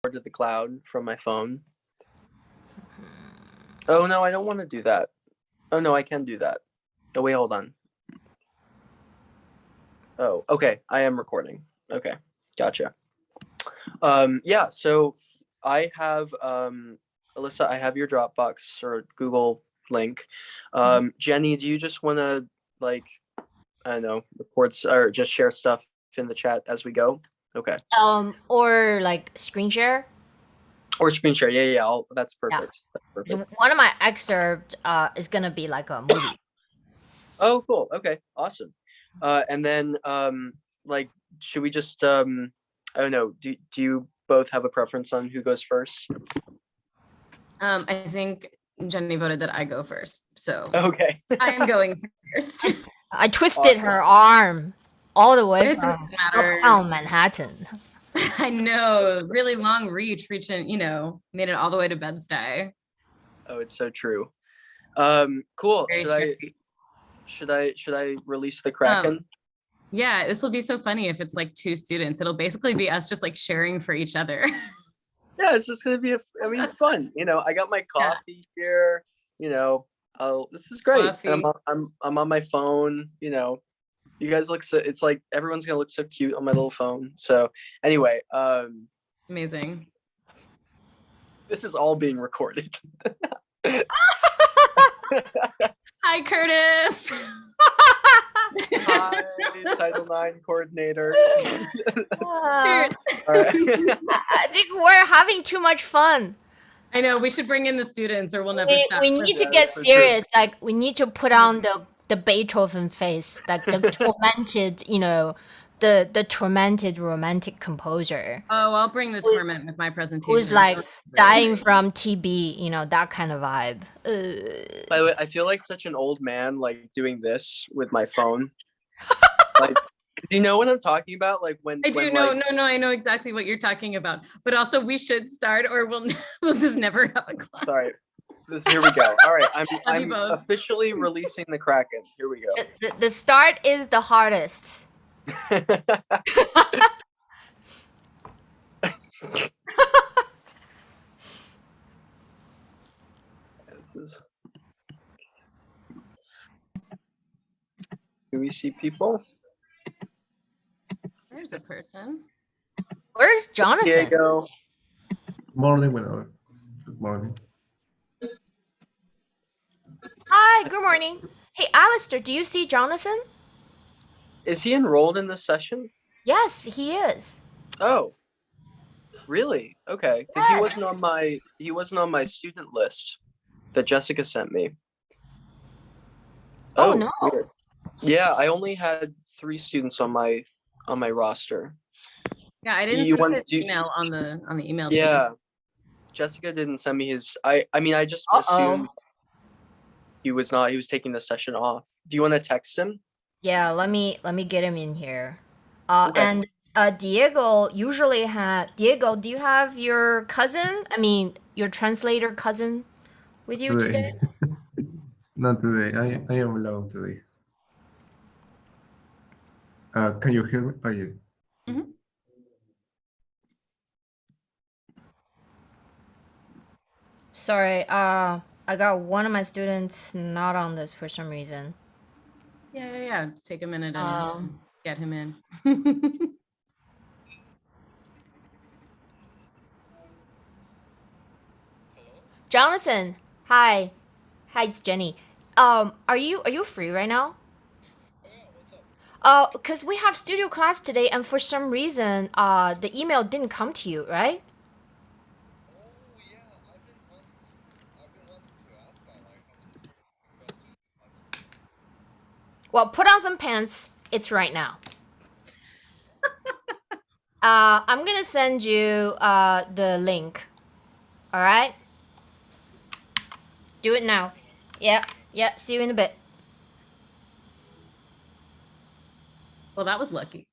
to the cloud from my phone. Oh no, I don't want to do that. Oh no, I can do that. Oh wait, hold on. Oh, okay. I am recording. Okay, gotcha. Yeah, so I have Alyssa, I have your Dropbox or Google link. Jenny, do you just want to like I don't know, reports or just share stuff in the chat as we go? Okay. Or like screen share. Or screen share. Yeah. That's perfect. Yeah. That's perfect. So one of my excerpts is gonna be like a movie. Oh, cool. Okay, awesome. And then like, should we just I don't know. Do you both have a preference on who goes first? I think Jenny voted that I go first, so Okay. I am going first. I twisted her arm all the way It from doesn't matter. uptown Manhattan. I know, really long reaching, made it all the way to Bed-Stuy. Oh, it's so true. Cool. Very Should I release the Kraken? Yeah, this will be so funny if it's like two students. It'll basically be us just like sharing for each other. Yeah, it's just gonna be it's fun. I got my coffee here. This is great. And I'm on my phone. You guys look so. It's like everyone's gonna look so cute on my little phone. So anyway, amazing. This is all being recorded. Hi, Curtis. Hi, Title IX coordinator. I think we're having too much fun. I know, we should bring in the students or we'll never stop. We need to get serious. Like, we need to put on the Beethoven face, like the tormented, the tormented romantic composer. Oh, I'll bring the torment with my presentation. Who's like dying from TB, that kind of vibe. By the way, I feel like such an old man, like doing this with my phone. Like, do you know what I'm talking about? Like when I do. when, No, like, no, I know exactly what you're talking about. But also, we should start, or we'll just never have a class. Sorry. Here we go. All right, I'm officially releasing the Kraken. Here we go. The start is the hardest. Do we see people? There's a person. Where's Jonathan? Diego. Morning, good morning. Hi, good morning. Hey, Alistair, do you see Jonathan? Is he enrolled in this session? Yes, he is. Oh, really? Okay, because he wasn't on my student list that Jessica sent me. Oh no. Weird. Yeah, I only had 3 students on my roster. Yeah, I didn't see his email on the email. Yeah, Jessica didn't send me his. I just assumed he was not. He was taking the session off. Do you want to text him? Yeah, let me get him in here. Okay. And Diego usually Diego, do you have your cousin? I mean, your translator cousin with you today? Not today. I am alone today. Can you hear me? Oh, yeah. Mm-hmm. Sorry, I got one of my students not on this for some reason. Yeah. Take a minute and get him in. Jonathan, hi, it's Jenny. Are you free right now? Because we have studio class today, and for some reason, the email didn't come to you, right? Well, put on some pants. It's right now. I'm gonna send you the link. All right? Do it now. Yeah. See you in a bit. Well, that was lucky.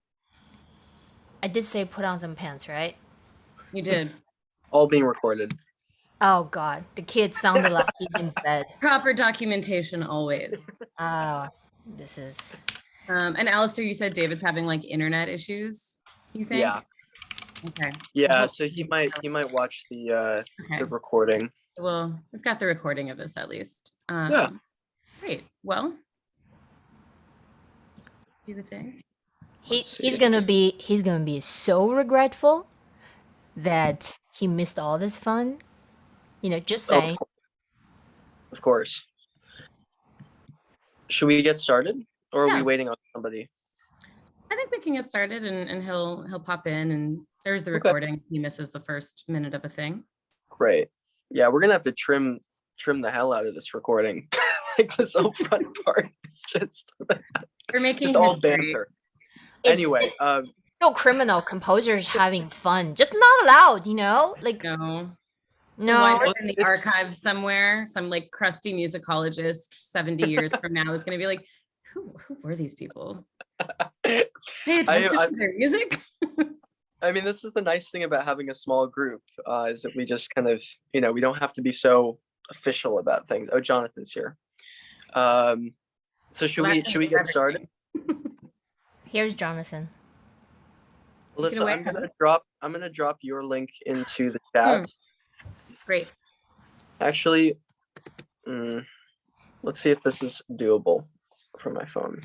I did say put on some pants, right? You did. All being recorded. Oh God, the kid sounded like he's in bed. Proper documentation always. Oh, this is. And Alistair, you said David's having like internet issues. You think? Yeah. Okay. Yeah, Well, so he might watch the okay. recording. Well, we've got the recording of this at least. Yeah. Great. Well, do the thing. He's gonna be so regretful that he missed all this fun. You know, just Oh, saying. of course. Should we get started, or are we Yeah. waiting on somebody? I think we can get started, and he'll pop in, and there's the Okay. recording. He misses the first minute of a thing. Great. Yeah, we're gonna have to trim the hell out of this recording. Like this whole front part is just We're making just all history. banter. It's Anyway, no criminal composers having fun. Just not allowed, you know? Like No. no. Weinberg in the It's- archive somewhere, some like crusty musicologist 70 years from now is going to be like, who were these people? Pay attention to their music. I mean, this is the nice thing about having a small group, is that we just kind of, we don't have to be so official about things. Oh, Jonathan's here. So should Well, we that get changes started? Here's Jonathan. Alyssa, away, I'm gonna drop your link into the chat. Great. Actually, let's see if this is doable from my phone.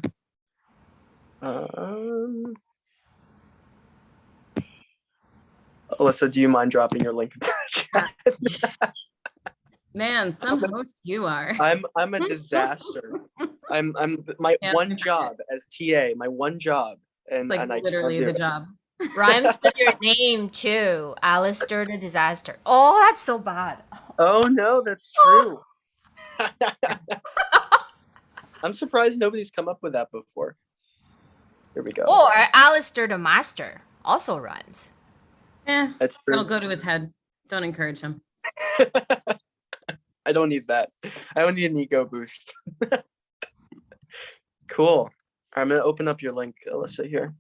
Alyssa, do you mind dropping your link into the chat? Man, some host you are. I'm a disaster. I'm my one job as TA, my one job, It's and like I literally can't do the it. job. Rhymes with your name too. Alistair the Disaster. Oh, that's so bad. Oh no, that's true. I'm surprised nobody's come up with that before. Here we go. Or Alistair the Master. Also rhymes. That's That'll true. go to his head. Don't encourage him. I don't need that. I don't need an ego boost. Cool. I'm gonna open up your link, Alyssa, here.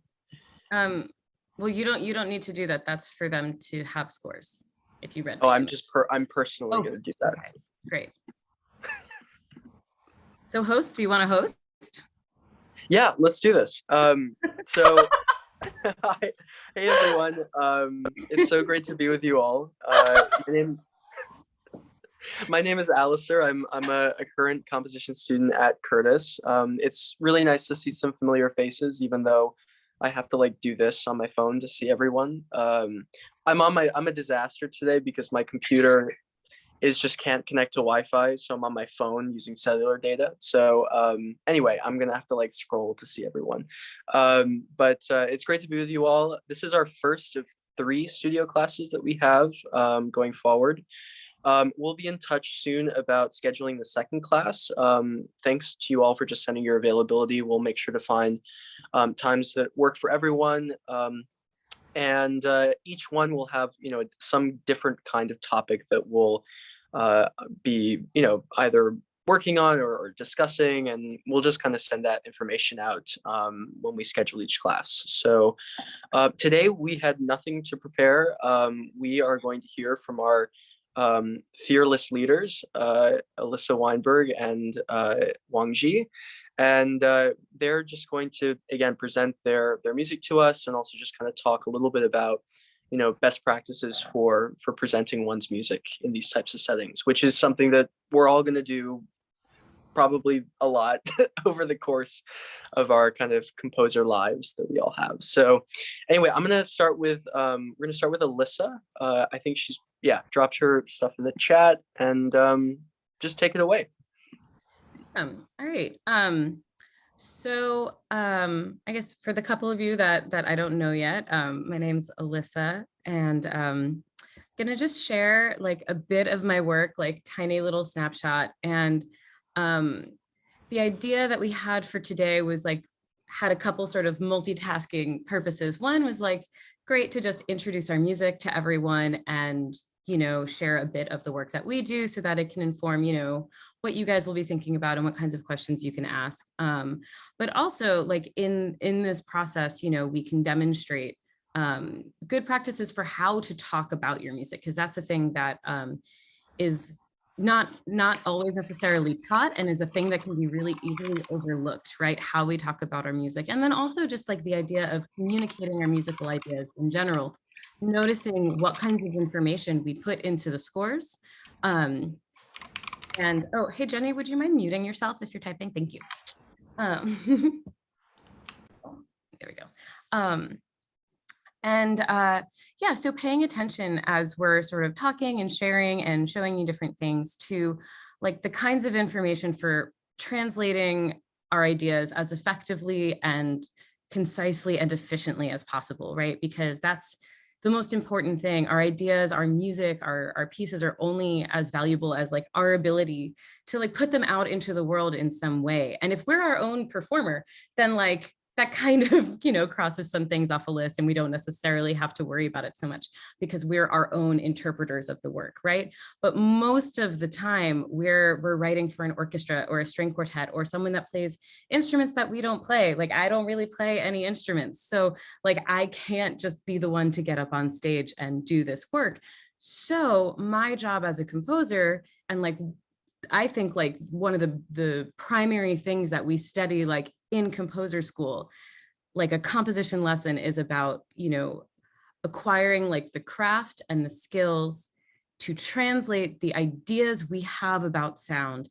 Well, you don't need to do that. That's for them to have scores. If you read. Oh, my I'm email. just I'm personally Oh, gonna do that. Okay, great. So host, do you want to host? Yeah, let's do this. So hi, hey everyone. It's so great to be with you all. My name is Alyssa. I'm a current composition student at Curtis. It's really nice to see some familiar faces, even though I have to like do this on my phone to see everyone. I'm a disaster today because my computer just can't connect to Wi-Fi, so I'm on my phone using cellular data. So anyway, I'm gonna have to like scroll to see everyone. But it's great to be with you all. This is our first of 3 studio classes that we have going forward. We'll be in touch soon about scheduling the second class. Thanks to you all for just sending your availability. We'll make sure to find times that work for everyone. And each one will have, some different kind of topic that we'll be, either working on or discussing, and we'll just kind of send that information out when we schedule each class. So today we had nothing to prepare. We are going to hear from our fearless leaders, Alyssa Weinberg and Wang Ji, and they're just going to again present their music to us, and also just kind of talk a little bit about best practices for presenting one's music in these types of settings, which is something that we're all going to do probably a lot over the course of our kind of composer lives that we all have. So anyway, we're going to start with Alyssa. I think she's dropped her stuff in the chat, and just take it away. All right. So I guess for the couple of you that I don't know yet, my name's Alyssa, and gonna just share like a bit of my work, like tiny little snapshot. And the idea that we had for today was like had a couple sort of multitasking purposes. One was like great to just introduce our music to everyone and share a bit of the work that we do so that it can inform what you guys will be thinking about and what kinds of questions you can ask. But also like in this process, we can demonstrate good practices for how to talk about your music, because that's a thing that is not always necessarily taught, and is a thing that can be really easily overlooked, right? How we talk about our music. And then also just like the idea of communicating our musical ideas in general noticing what kinds of information we put into the scores. And oh, hey, Jenny, would you mind muting yourself if you're typing? Thank you. There we go. Yeah, so paying attention as we're sort of talking and sharing and showing you different things to like the kinds of information for translating our ideas as effectively and concisely and efficiently as possible, right? Because that's the most important thing. Our ideas, our music, our pieces are only as valuable as like our ability to like put them out into the world in some way. And if we're our own performer, then like that kind of, you know, crosses some things off a list, and we don't necessarily have to worry about it so much because we're our own interpreters of the work, right? But most of the time we're writing for an orchestra or a string quartet or someone that plays instruments that we don't play. Like I don't really play any instruments. So like I can't just be the one to get up on stage and do this work. So my job as a composer, and like I think like one of the primary things that we study like in composer school, like a composition lesson is about, you know, acquiring like the craft and the skills to translate the ideas we have about sound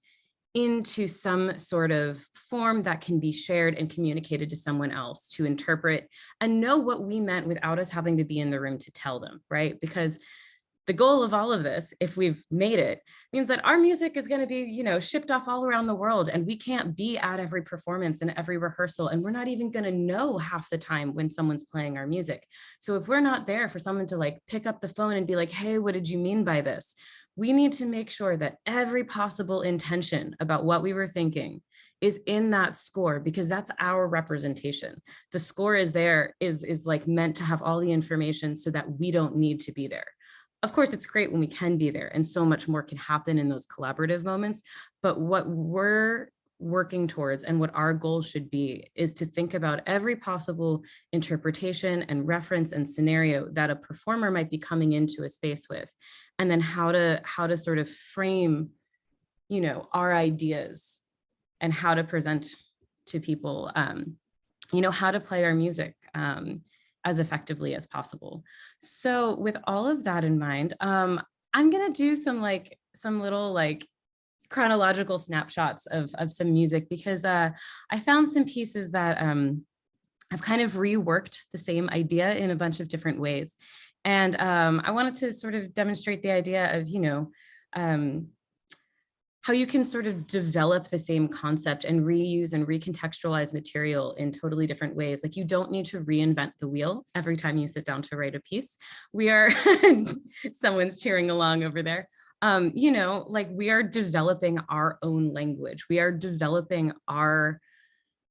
into some sort of form that can be shared and communicated to someone else to interpret and know what we meant without us having to be in the room to tell them, right? Because the goal of all of this, if we've made it, means that our music is going to be, you know, shipped off all around the world, and we can't be at every performance and every rehearsal, and we're not even going to know half the time when someone's playing our music. So if we're not there for someone to like pick up the phone and be like, hey, what did you mean by this? We need to make sure that every possible intention about what we were thinking is in that score, because that's our representation. The score is there, is like meant to have all the information so that we don't need to be there. Of course, it's great when we can be there, and so much more can happen in those collaborative moments. But what we're working towards and what our goal should be is to think about every possible interpretation and reference and scenario that a performer might be coming into a space with, and then how to sort of frame, you know, our ideas and how to present to people, you know, how to play our music as effectively as possible. So with all of that in mind, I'm gonna do some little like chronological snapshots of some music, because I found some pieces that have kind of reworked the same idea in a bunch of different ways. And I wanted to sort of demonstrate the idea of, you know, how you can sort of develop the same concept and reuse and recontextualize material in totally different ways. Like you don't need to reinvent the wheel every time you sit down to write a piece. We are, someone's cheering along over there. You know, like we are developing our own language. We are developing our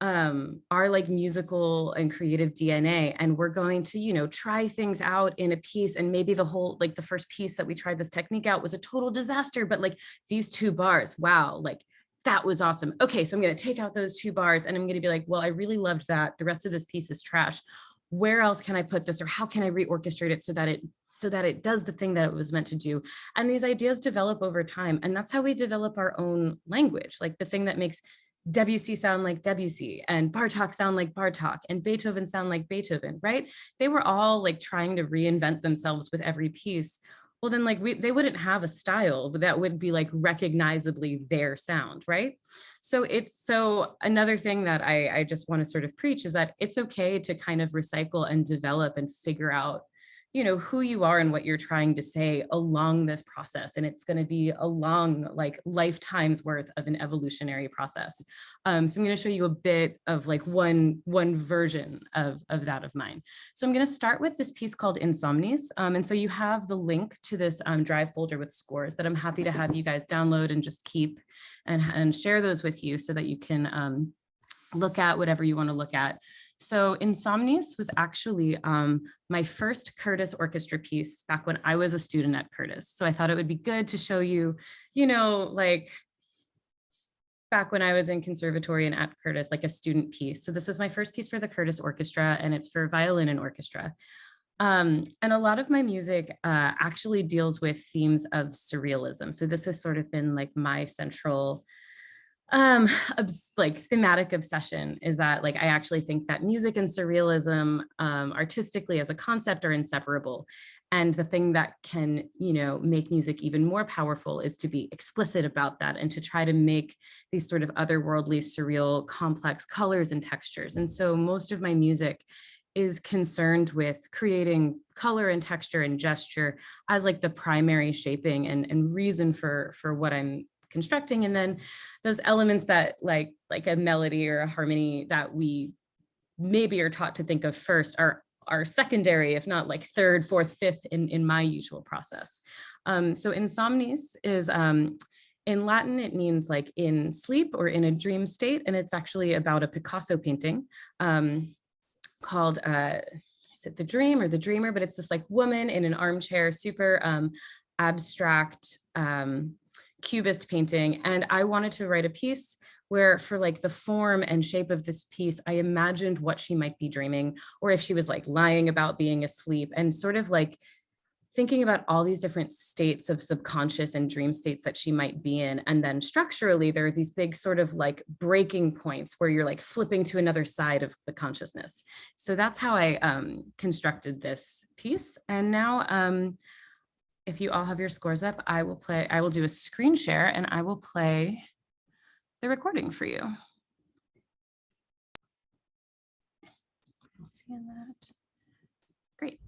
like musical and creative DNA, and we're going to, you know, try things out in a piece, and maybe the whole, like the first piece that we tried this technique out was a total disaster, but like these 2 bars, wow, like that was awesome. Okay, so I'm going to take out those 2 bars and I'm going to be like, well, I really loved that. The rest of this piece is trash. Where else can I put this, or how can I reorchestrate it so that it does the thing that it was meant to do? And these ideas develop over time, and that's how we develop our own language, like the thing that makes Debussy sound like Debussy, and Bartok sound like Bartok, and Beethoven sound like Beethoven, right? They were all like trying to reinvent themselves with every piece. Well, then like they wouldn't have a style, but that would be like recognizably their sound, right? So another thing that I just want to sort of preach is that it's okay to kind of recycle and develop and figure out, you know, who you are and what you're trying to say along this process. And it's going to be a long, like lifetimes worth of an evolutionary process. So I'm going to show you a bit of like one version of that of mine. So I'm going to start with this piece called Insomnies. And so you have the link to this drive folder with scores that I'm happy to have you guys download and just keep and share those with you so that you can look at whatever you want to look at. So Insomnies was actually my first Curtis orchestra piece back when I was a student at Curtis. So I thought it would be good to show you, you know, like back when I was in conservatory and at Curtis, like a student piece. So this was my first piece for the Curtis Orchestra, and it's for violin and orchestra. And a lot of my music actually deals with themes of surrealism. So this has sort of been like my central Like thematic obsession is that like I actually think that music and surrealism artistically as a concept are inseparable. And the thing that can, you know, make music even more powerful is to be explicit about that and to try to make these sort of otherworldly, surreal, complex colors and textures. And so most of my music is concerned with creating color and texture and gesture as like the primary shaping and reason for what I'm constructing. And then those elements that like a melody or a harmony that we maybe are taught to think of first are secondary, if not like third, fourth, fifth in my usual process. So insomnis is in Latin, it means like in sleep or in a dream state. And it's actually about a Picasso painting called, is it The Dream or The Dreamer? But it's this like woman in an armchair, super abstract, cubist painting. And I wanted to write a piece where for like the form and shape of this piece, I imagined what she might be dreaming, or if she was like lying about being asleep, and sort of like thinking about all these different states of subconscious and dream states that she might be in. And then structurally, there are these big sort of like breaking points where you're like flipping to another side of the consciousness. So that's how I constructed this piece. And now, if you all have your scores up, I will do a screen share and I will play the recording for you. See that? Great.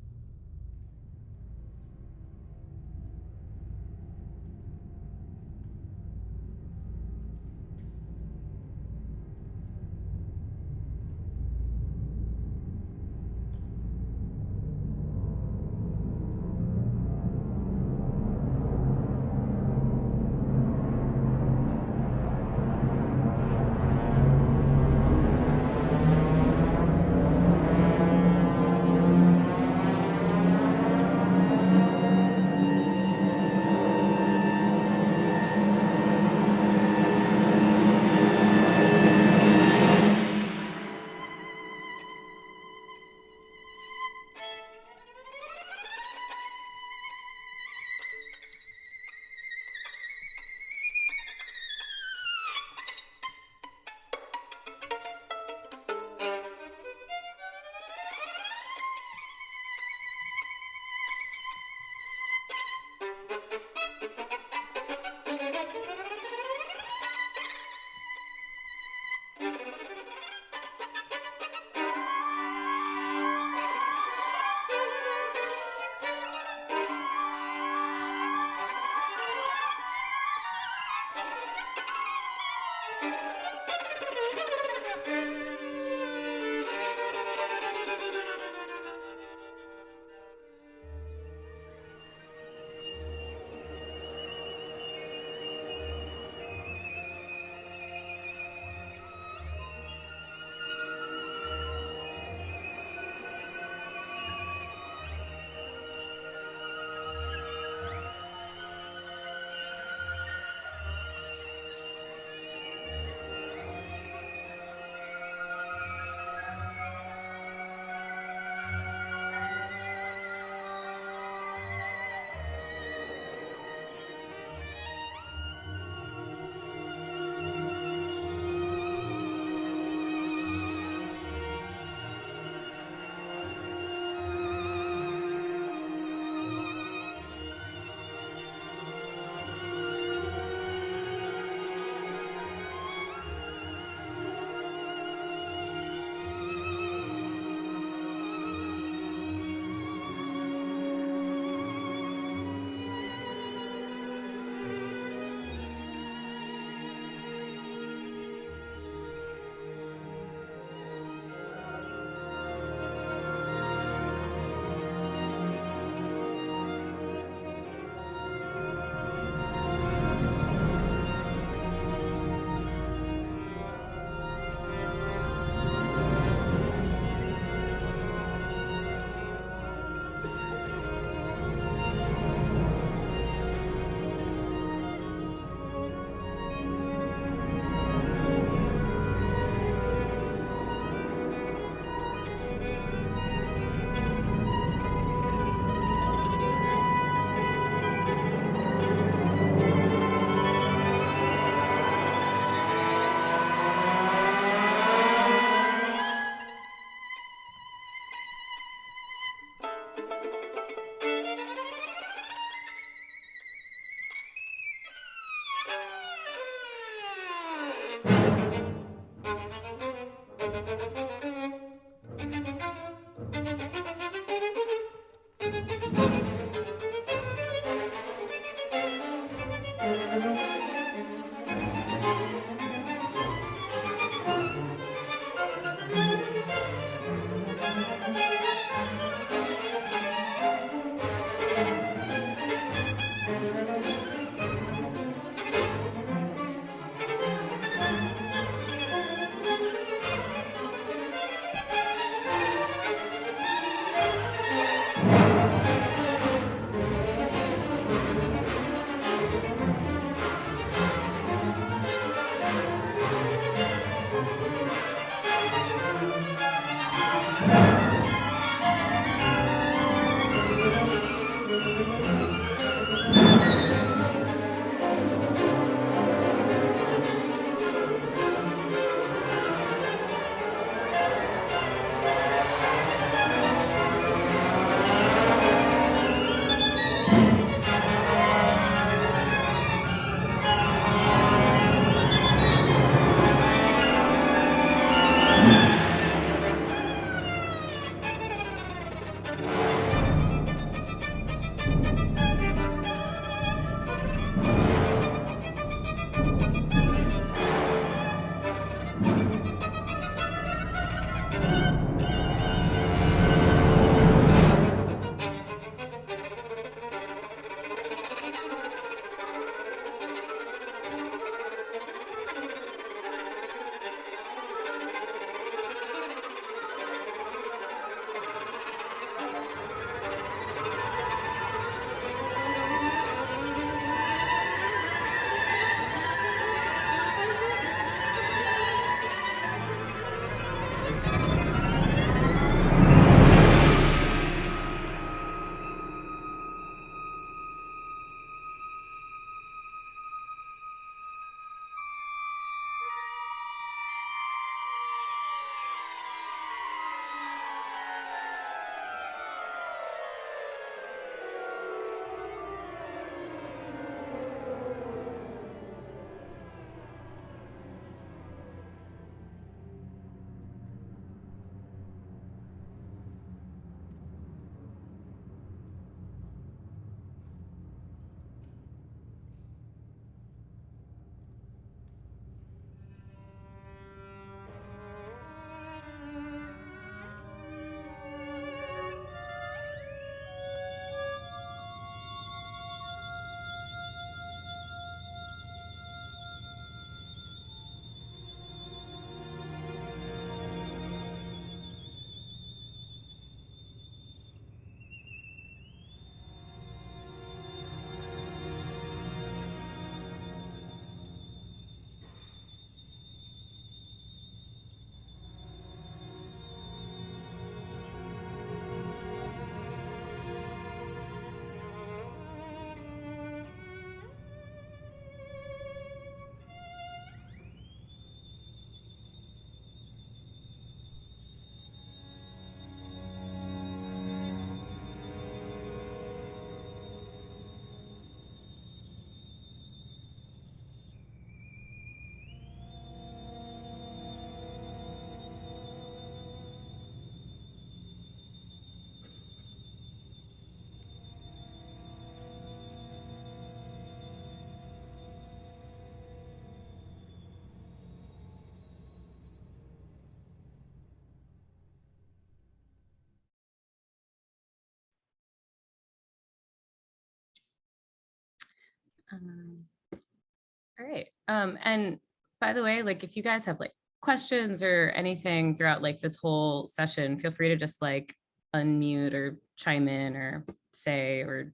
All right. And by the way, like if you guys have like questions or anything throughout like this whole session, feel free to just like unmute or chime in or say or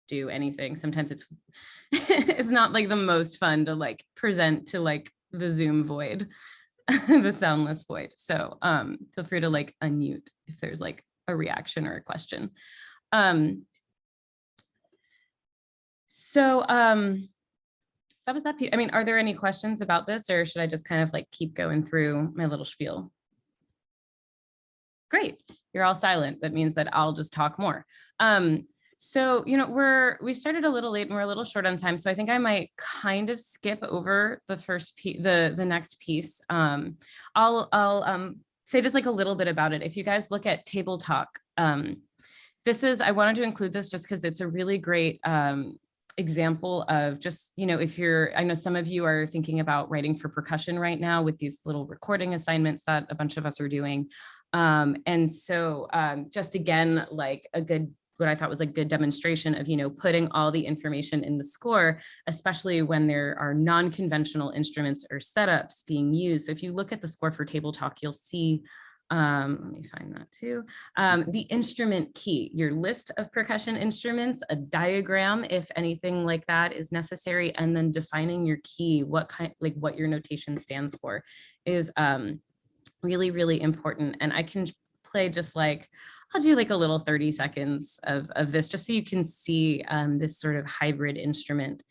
do anything. Sometimes it's it's not like the most fun to like present to like the Zoom void, the soundless void. So feel free to like unmute if there's like a reaction or a question. So that was that piece. I mean, are there any questions about this, or should I just kind of like keep going through my little spiel? Great, you're all silent. That means that I'll just talk more. So, we started a little late and we're a little short on time. So I think I might kind of skip over the first piece, the next piece. I'll say just like a little bit about it. If you guys look at Table Talk, I wanted to include this just because it's a really great example of just, I know some of you are thinking about writing for percussion right now with these little recording assignments that a bunch of us are doing. And so just again, like what I thought was a good demonstration of, putting all the information in the score, especially when there are non-conventional instruments or setups being used. So if you look at the score for Table Talk, you'll see, let me find that too, the instrument key, your list of percussion instruments, a diagram, if anything like that is necessary, and then defining your key, what your notation stands for is really, really important. And I can play just I'll do like a little 30 seconds of this just so you can see this sort of hybrid instrument.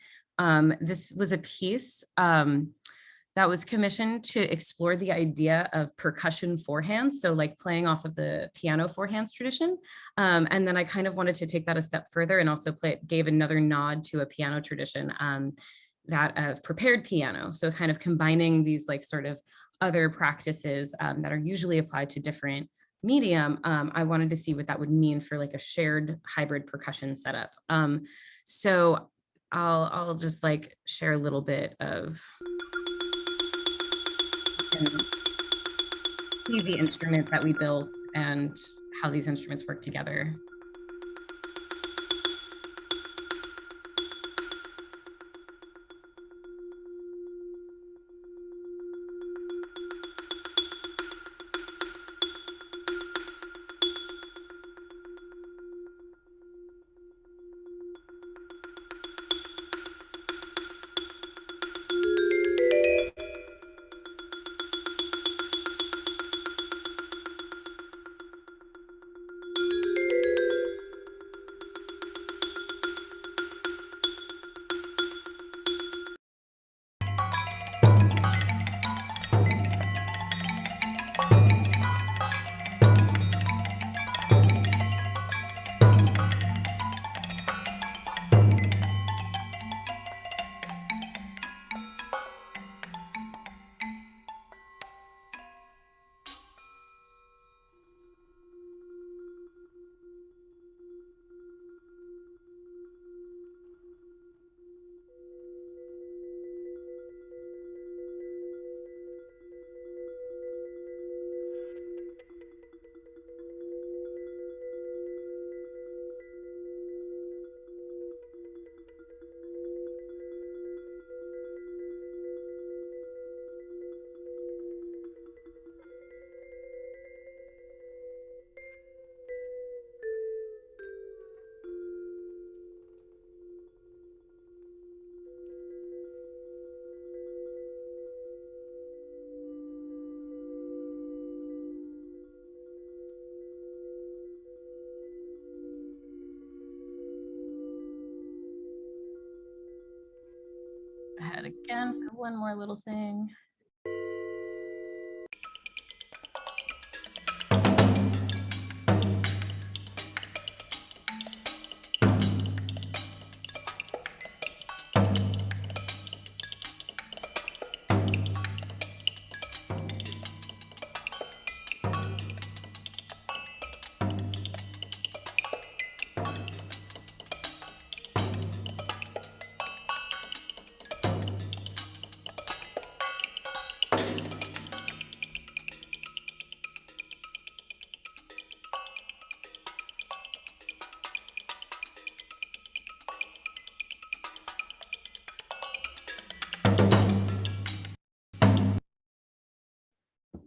This was a piece that was commissioned to explore the idea of percussion forehands, so like playing off of the piano forehands tradition. And then I kind of wanted to take that a step further and also gave another nod to a piano tradition, that of prepared piano. So kind of combining these like sort of other practices that are usually applied to different medium. I wanted to see what that would mean for like a shared hybrid percussion setup. So I'll just like share a little bit of see the instrument that we built and how these instruments work together. Ahead again for one more little thing.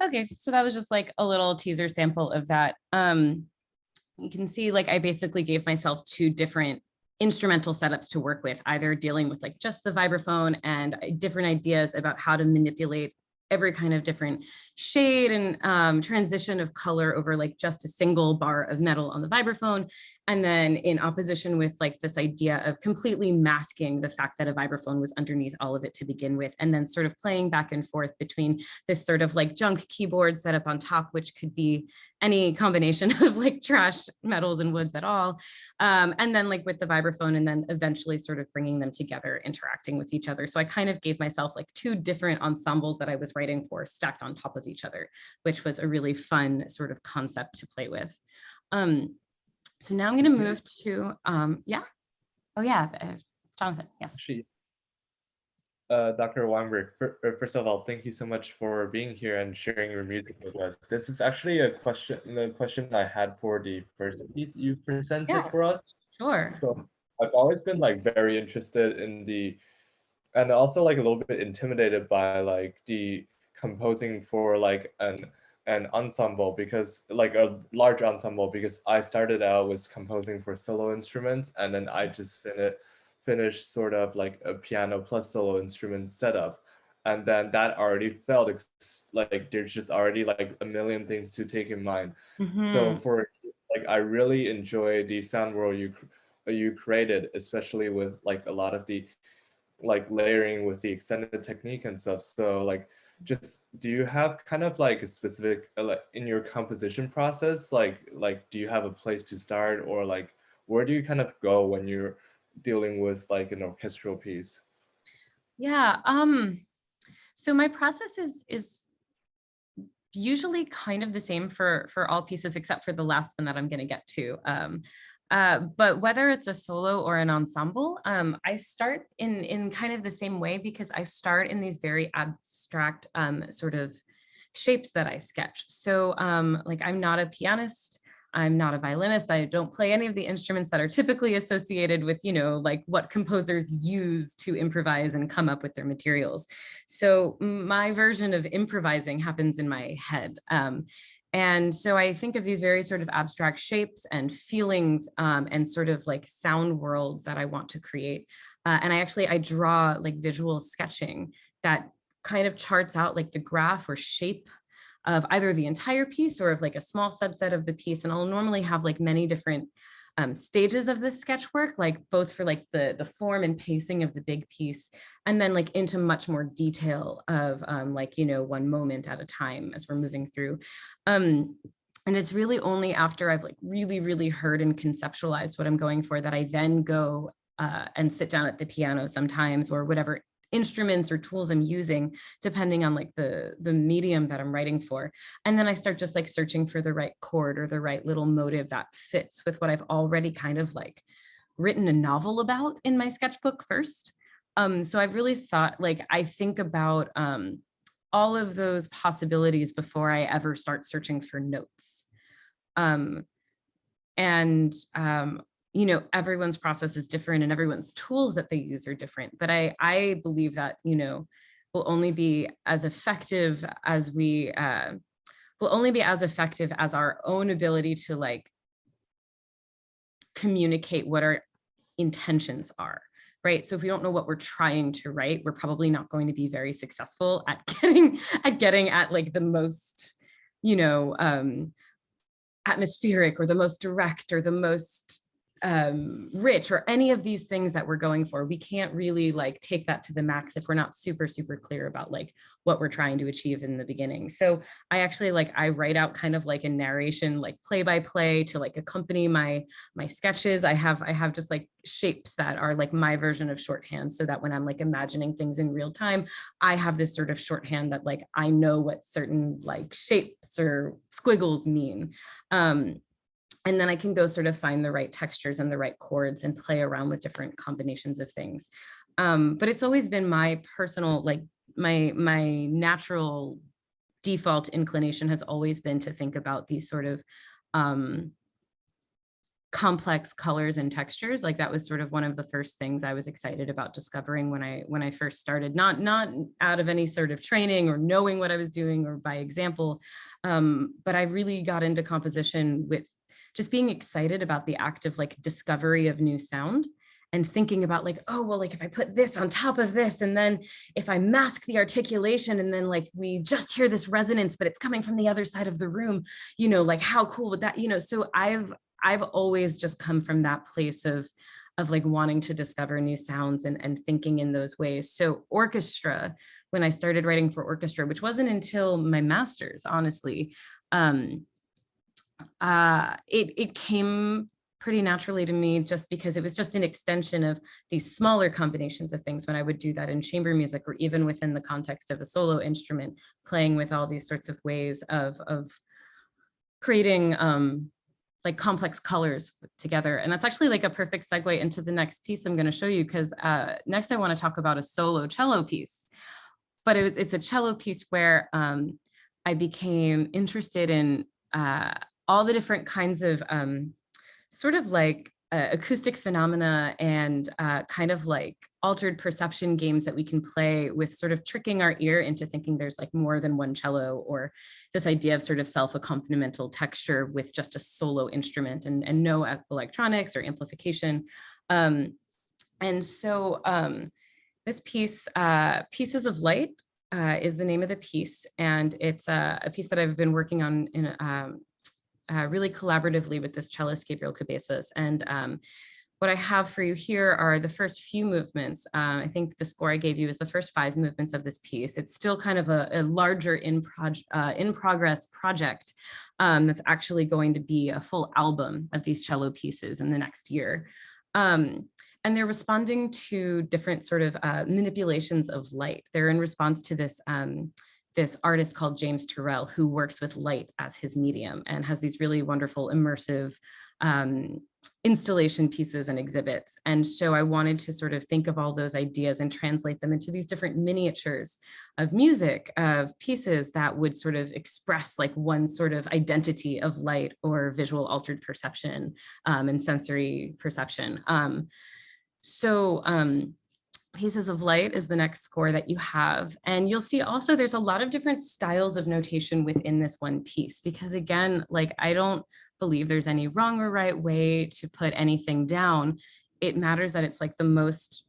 Okay, so that was just like a little teaser sample of that. You can see like I basically gave myself two different instrumental setups to work with, either dealing with like just the vibraphone and different ideas about how to manipulate every kind of different shade and transition of color over like just a single bar of metal on the vibraphone, And then in opposition with like this idea of completely masking the fact that a vibraphone was underneath all of it to begin with, and then sort of playing back and forth between this sort of like junk keyboard set up on top, which could be any combination of like trash metals and woods at all. And then like with the vibraphone, and then eventually sort of bringing them together, interacting with each other. So I kind of gave myself like two different ensembles that I was writing for stacked on top of each other, which was a really fun sort of concept to play with. So now I'm going to move to, yeah. Oh yeah, Jonathan, yes. Actually, Dr. Weinberg, first of all, thank you so much for being here and sharing your music with us. This is actually the question I had for the first piece you presented for us. Sure. So I've always been like very interested in and also like a little bit intimidated by like the composing for like an ensemble, because like a large ensemble, because I started out with composing for solo instruments, and then I just finished sort of like a piano plus solo instrument setup, and then that already felt like there's just already like a million things to take in mind. So for like, I really enjoy the sound world you created, especially with like a lot of the like layering with the extended technique and stuff. So like, just do you have kind of like a specific like in your composition process, like do you have a place to start, or like where do you kind of go when you're dealing with like an orchestral piece? Yeah, so my process is usually kind of the same for all pieces, except for the last one that I'm going to get to. But whether it's a solo or an ensemble, I start in kind of the same way, because I start in these very abstract sort of shapes that I sketch. So like, I'm not a pianist, I'm not a violinist, I don't play any of the instruments that are typically associated with, you know, like what composers use to improvise and come up with their materials. So my version of improvising happens in my head. And so I think of these very sort of abstract shapes and feelings and sort of like sound worlds that I want to create. And I draw like visual sketching that kind of charts out like the graph or shape of either the entire piece or of like a small subset of the piece. And I'll normally have like many different stages of this sketch work, like both for like the form and pacing of the big piece, and then like into much more detail of like, you know, one moment at a time as we're moving through. And it's really only after I've like really heard and conceptualized what I'm going for that I then go and sit down at the piano sometimes, or whatever instruments or tools I'm using, depending on like the medium that I'm writing for. And then I start just like searching for the right chord or the right little motive that fits with what I've already kind of like written a novel about in my sketchbook first. So I've really thought, like, I think about all of those possibilities before I ever start searching for notes. You know, everyone's process is different and everyone's tools that they use are different. But I believe that, you know, will only be as effective as our own ability to like communicate what our intentions are, right? So if we don't know what we're trying to write, we're probably not going to be very successful at getting at like the most, you know, atmospheric or the most direct or the most rich or any of these things that we're going for. We can't really like take that to the max if we're not super clear about like what we're trying to achieve in the beginning. So I actually I write out kind of like a narration, like play by play, to like accompany my sketches. I have just like shapes that are like my version of shorthand, so that when I'm like imagining things in real time, I have this sort of shorthand that like I know what certain like shapes or squiggles mean. And then I can go sort of find the right textures and the right chords and play around with different combinations of things. But it's always been my personal, like my natural default inclination has always been to think about these sort of complex colors and textures. Like that was sort of one of the first things I was excited about discovering when I first started, not out of any sort of training or knowing what I was doing or by example, but I really got into composition with just being excited about the act of like discovery of new sound, and thinking about like, oh, well, like if I put this on top of this, and then if I mask the articulation, and then like we just hear this resonance, but it's coming from the other side of the room, you know, like how cool would that, you know? So I've always just come from that place of like wanting to discover new sounds and thinking in those ways. So orchestra, when I started writing for orchestra, which wasn't until my master's, honestly, it came pretty naturally to me, just because it was just an extension of these smaller combinations of things when I would do that in chamber music, or even within the context of a solo instrument, playing with all these sorts of ways of creating like complex colors together. And that's actually like a perfect segue into the next piece I'm going to show you, because next I want to talk about a solo cello piece. But it's a cello piece where I became interested in all the different kinds of sort of like acoustic phenomena and kind of like altered perception games that we can play with, sort of tricking our ear into thinking there's like more than one cello, or this idea of sort of self-accompanimental texture with just a solo instrument and no electronics or amplification. And so this piece, Pieces of Light, is the name of the piece. And it's a piece that I've been working on in really collaboratively with this cellist, Gabriel Cabezas. And what I have for you here are the first few movements. I think the score I gave you is the first 5 movements of this piece. It's still kind of a larger in progress project that's actually going to be a full album of these cello pieces in the next year. And they're responding to different sort of manipulations of light. They're in response to this this artist called James Turrell, who works with light as his medium and has these really wonderful immersive installation pieces and exhibits. And so I wanted to sort of think of all those ideas and translate them into these different miniatures of music, of pieces that would sort of express like one sort of identity of light or visual altered perception and sensory perception. Pieces of Light is the next score that you have. And you'll see also there's a lot of different styles of notation within this one piece, because again, like I don't believe there's any wrong or right way to put anything down. It matters that it's like the most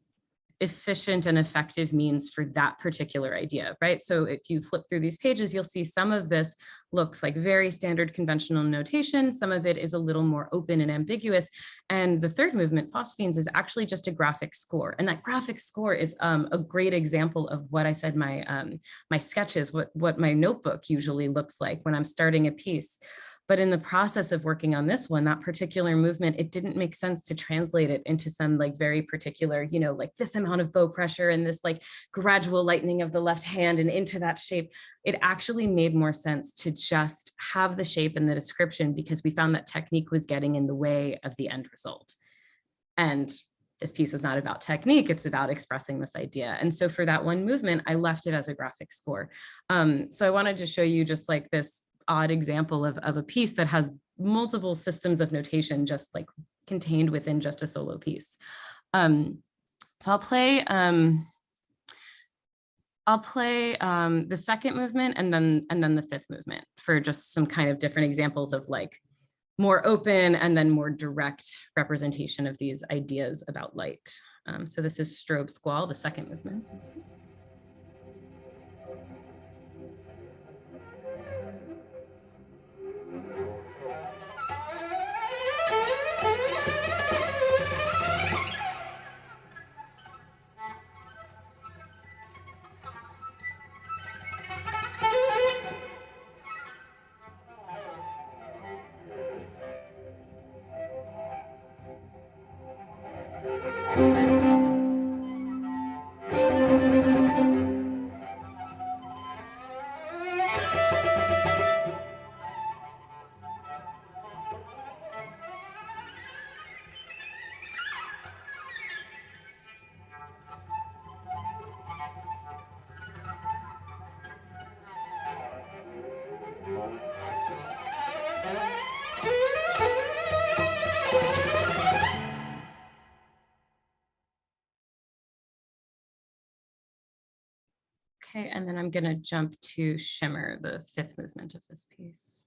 efficient and effective means for that particular idea, right? So if you flip through these pages, you'll see some of this looks like very standard conventional notation. Some of it is a little more open and ambiguous. And the third movement, Phosphenes, is actually just a graphic score. And that graphic score is a great example of what I said my sketches, what my notebook usually looks like when I'm starting a piece. But in the process of working on this one, that particular movement, it didn't make sense to translate it into some like very particular, you know, like this amount of bow pressure and this like gradual lightening of the left hand and into that shape. It actually made more sense to just have the shape and the description, because we found that technique was getting in the way of the end result. And this piece is not about technique, it's about expressing this idea. And so for that one movement, I left it as a graphic score. So I wanted to show you just like this odd example of a piece that has multiple systems of notation just like contained within just a solo piece. So I'll play the second movement and then the fifth movement for just some kind of different examples of like more open and then more direct representation of these ideas about light. So this is Strobe Squall, the second movement. Okay, and then I'm going to jump to Shimmer, the fifth movement of this piece.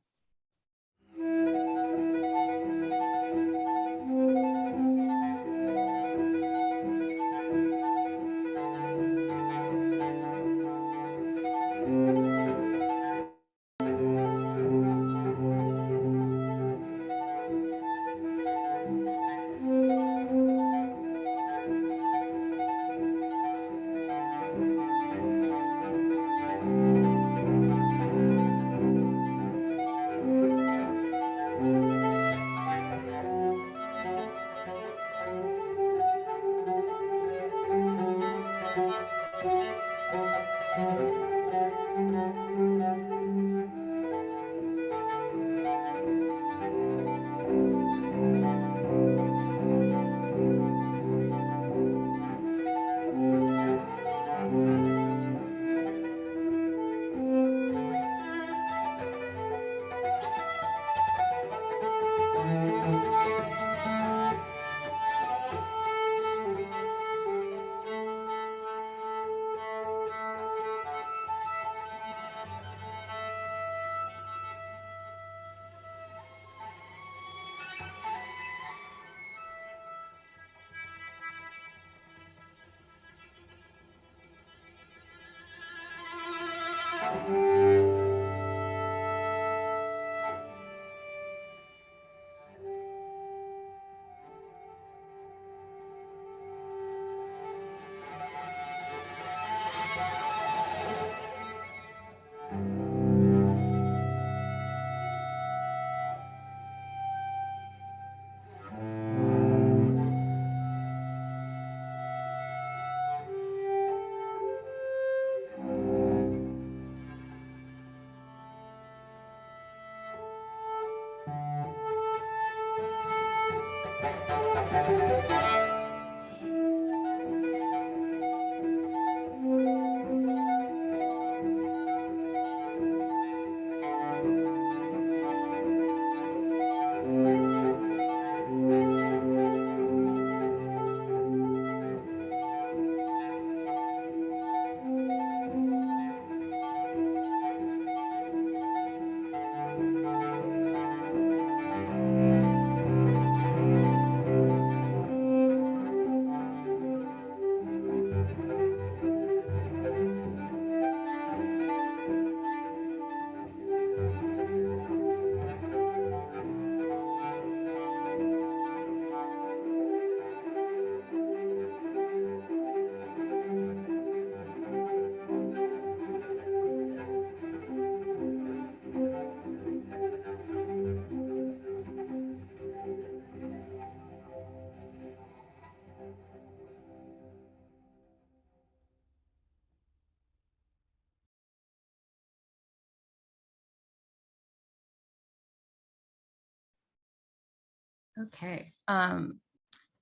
Okay.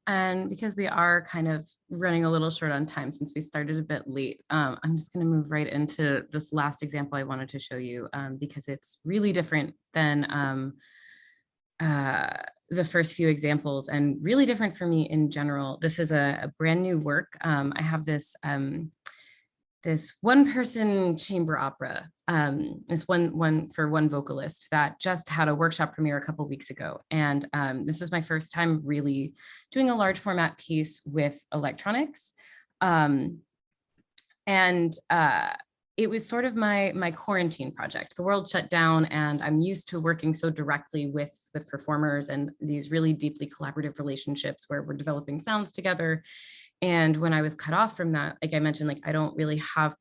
And because we are kind of running a little short on time since we started a bit late, I'm just going to move right into this last example I wanted to show you because it's really different than the first few examples and really different for me in general. This is a brand new work. I have this this one-person chamber opera, this one for one vocalist that just had a workshop premiere a couple weeks ago. And this is my first time really doing a large format piece with electronics. It was sort of my quarantine project. The world shut down and I'm used to working so directly with performers and these really deeply collaborative relationships where we're developing sounds together. And when I was cut off from that, like I mentioned, like I don't really have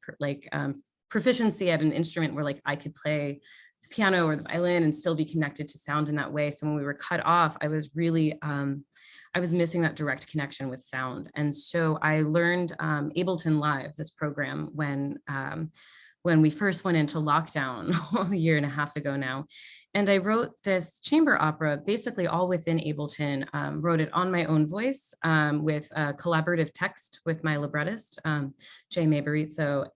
proficiency at an instrument where like I could play the piano or the violin and still be connected to sound in that way. So when we were cut off, I was really, I was missing that direct connection with sound. And so I learned Ableton Live, this program, when we first went into lockdown a year and a half ago now. And I wrote this chamber opera, basically all within Ableton, wrote it on my own voice with collaborative text with my librettist, Jay Maborizzo,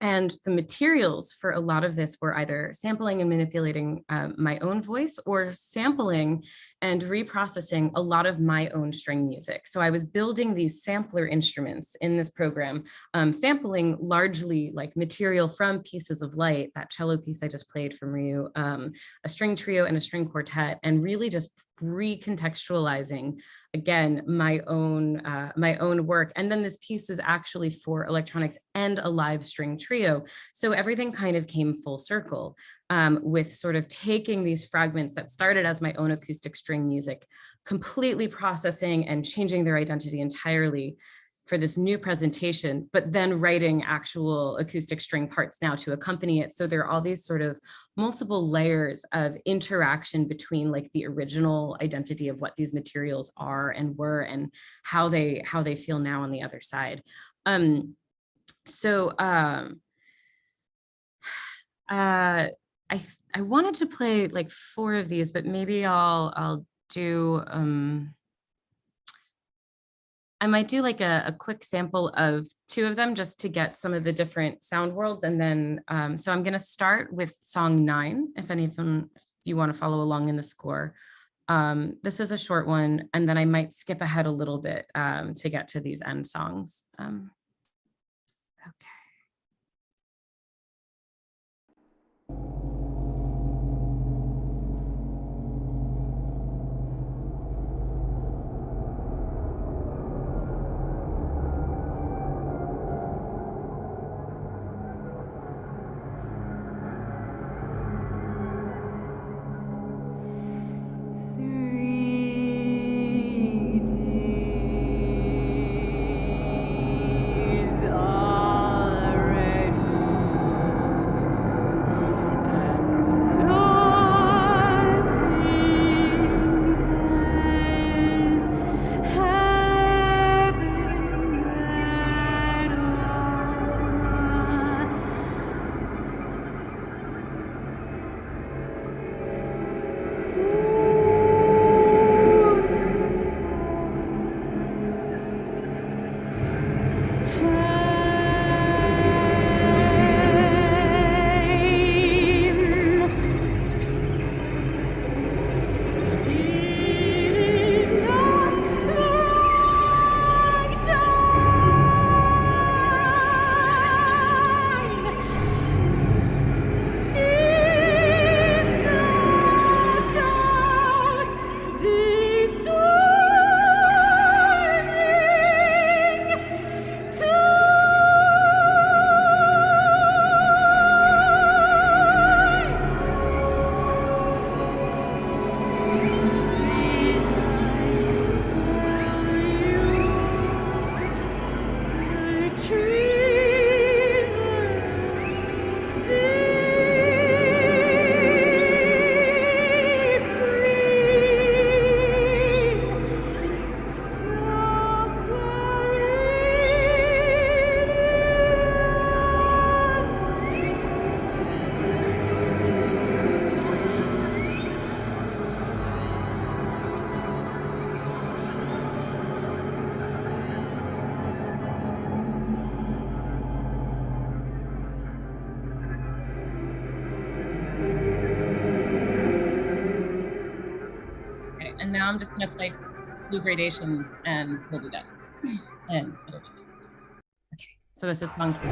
and the materials for a lot of this were either sampling and manipulating my own voice or sampling and reprocessing a lot of my own string music. So I was building these sampler instruments in this program, sampling largely like material from Pieces of Light, that cello piece I just played from Ryu, a string trio and a string quartet, and really just recontextualizing again my own work. And then this piece is actually for electronics and a live string trio, so everything kind of came full circle with sort of taking these fragments that started as my own acoustic string music, completely processing and changing their identity entirely for this new presentation, but then writing actual acoustic string parts now to accompany it. So there are all these sort of multiple layers of interaction between like the original identity of what these materials are and were and how they feel now on the other side. So I wanted to play like 4 of these, but maybe I'll do I might do like a quick sample of 2 of them just to get some of the different sound worlds. And then, so I'm gonna start with song 9, if you wanna follow along in the score. This is a short one, and then I might skip ahead a little bit to get to these end songs. Okay. And now I'm just gonna play blue gradations and we'll be done. And it'll be fixed. Okay, so this is song 2.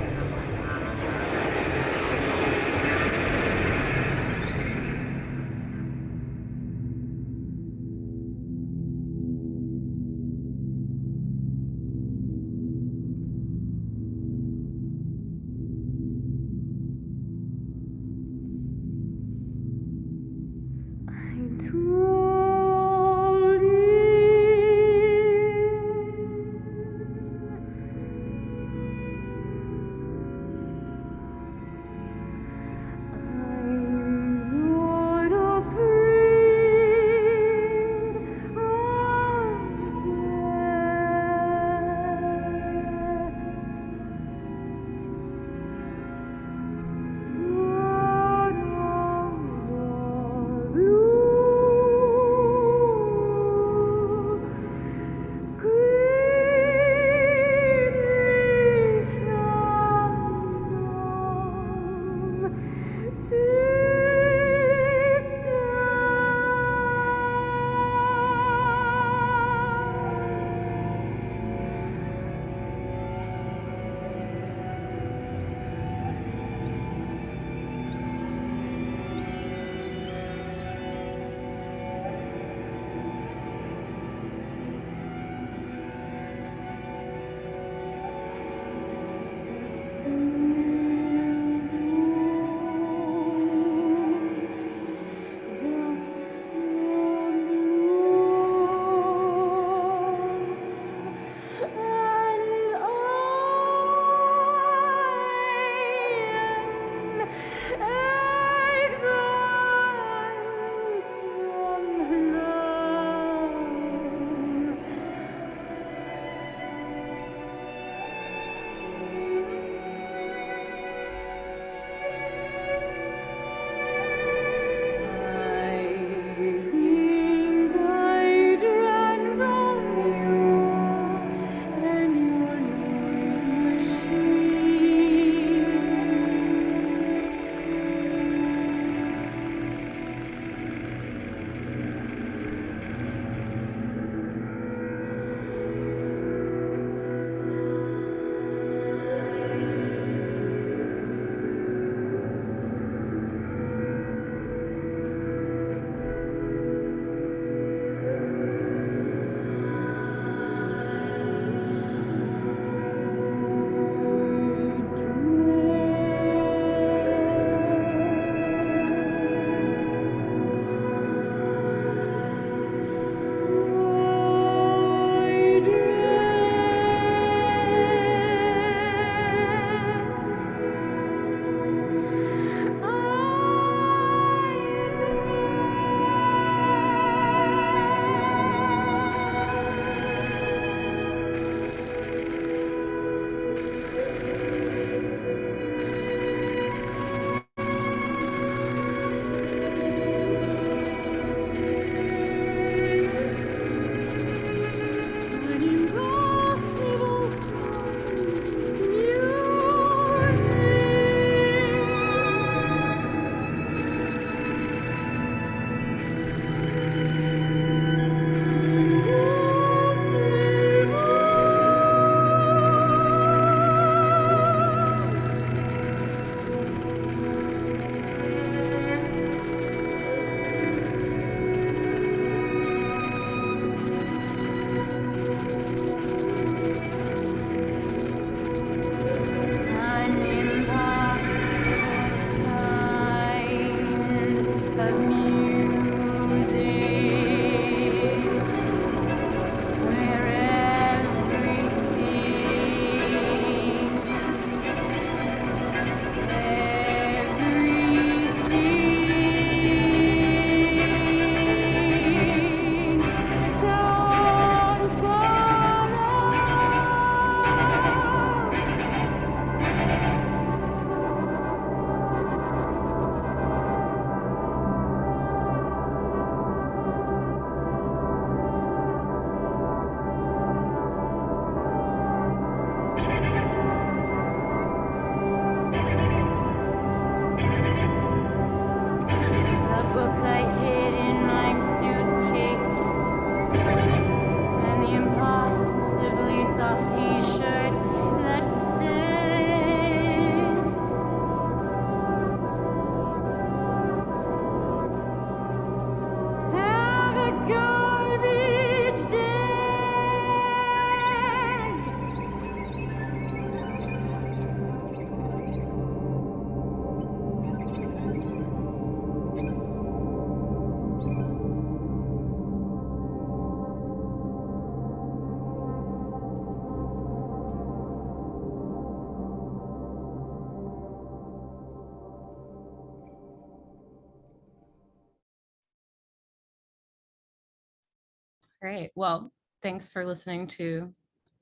All right. Well, thanks for listening to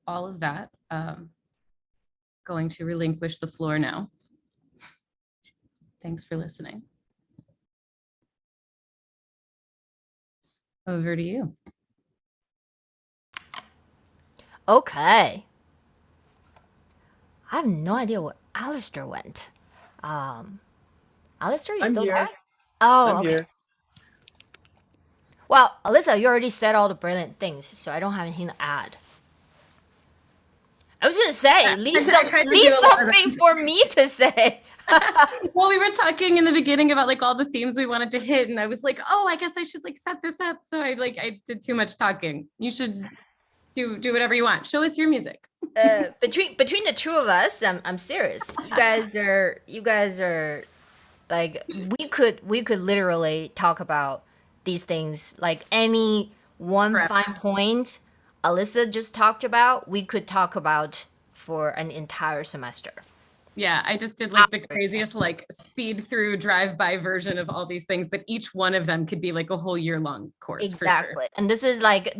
all of that. Going to relinquish the floor now. Thanks for listening. Over to you. Okay. I have no idea where Alistair went. Alistair, you I'm still here. there? Oh, I'm okay. here. Well, Alyssa, you already said all the brilliant things, so I don't have anything to add. I was gonna say, leave something for me to say. Well, we were talking in the beginning about like all the themes we wanted to hit, and I was like, oh, I guess I should like set this up. So I did too much talking. You should do whatever you want. Show us your music. Between the two of us, I'm serious. You guys are like we could literally talk about these things, like any one Correct. fine point Alyssa just talked about, we could talk about for an entire semester. Yeah, I just did like the craziest like speed through drive-by version of all these things, but each one of them could be like a whole year-long course. Exactly. For sure. And this is like,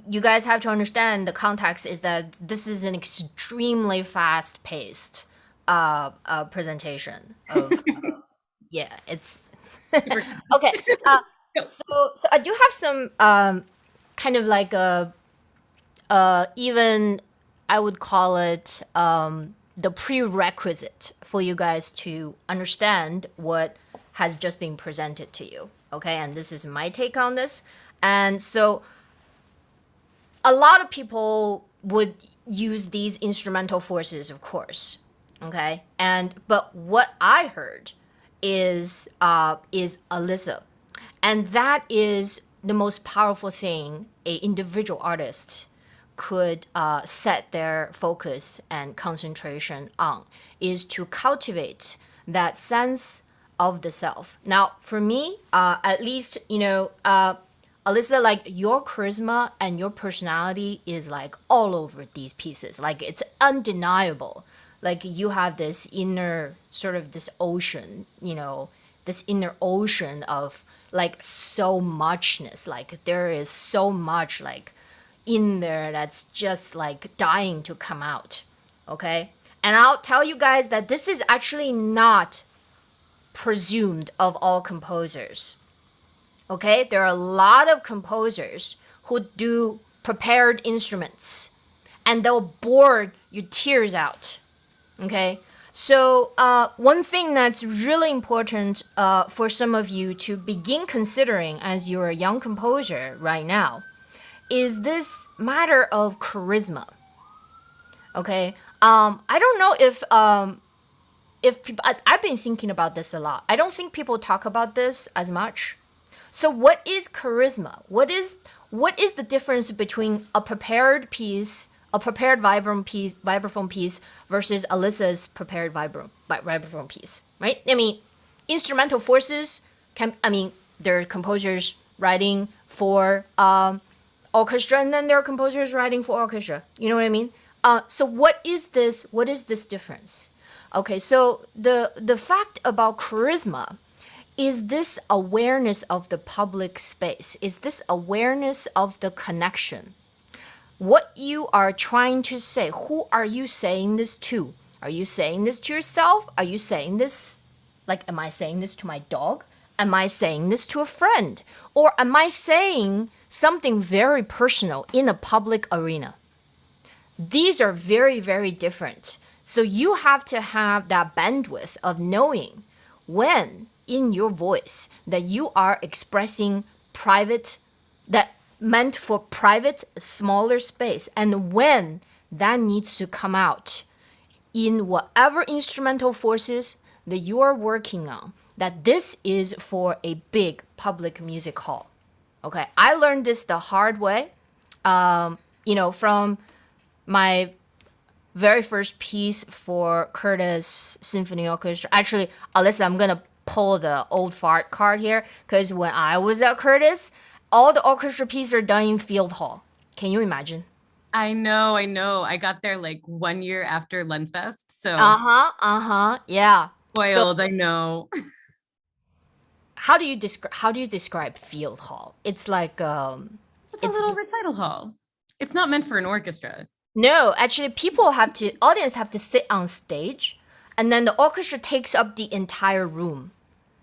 you guys have to understand the context is that this is an extremely fast-paced presentation of yeah, it's okay. So I do have some kind of like a even I would call it the prerequisite for you guys to understand what has just been presented to you. Okay, and this is my take on this. And so a lot of people would use these instrumental forces, of course. Okay, but what I heard is Alyssa, and that is the most powerful thing a individual artist could set their focus and concentration on, is to cultivate that sense of the self. Now, for me, at least, Alyssa, like your charisma and your personality is like all over these pieces. Like it's undeniable. Like you have this inner sort of this ocean, this inner ocean of like so muchness. Like there is so much like in there that's just like dying to come out. Okay? And I'll tell you guys that this is actually not presumed of all composers. Okay? There are a lot of composers who do prepared instruments and they'll bore your tears out. Okay? So one thing that's really important for some of you to begin considering as you're a young composer right now is this matter of charisma. Okay? I don't know if people, I've been thinking about this a lot. I don't think people talk about this as much. So what is charisma? What is the difference between a prepared piece, a prepared vibraphone piece versus Alyssa's prepared vibraphone piece, right? I mean, instrumental forces there are composers writing for orchestra, and then there are composers writing for orchestra. You know what I mean? So what is this difference? Okay, so the fact about charisma is this awareness of the public space, is this awareness of the connection. What you are trying to say, who are you saying this to? Are you saying this to yourself? Are you saying this, like, am I saying this to my dog? Am I saying this to a friend? Or am I saying something very personal in a public arena? These are very, very different. So you have to have that bandwidth of knowing when in your voice that you are expressing private, that meant for private, smaller space, and when that needs to come out in whatever instrumental forces that you are working on, that this is for a big public music hall. Okay, I learned this the hard way, from my very first piece for Curtis Symphony Orchestra. Actually, Alyssa, I'm gonna pull the old fart card here, because when I was at Curtis, all the orchestra pieces are done in field hall. Can you imagine? I know. I got there like 1 year after Lenfest, so yeah. spoiled. So, I know. How do you describe field hall? It's like It's a little recital hall. It's not meant for an orchestra. No, actually, audience have to sit on stage, and then the orchestra takes up the entire room.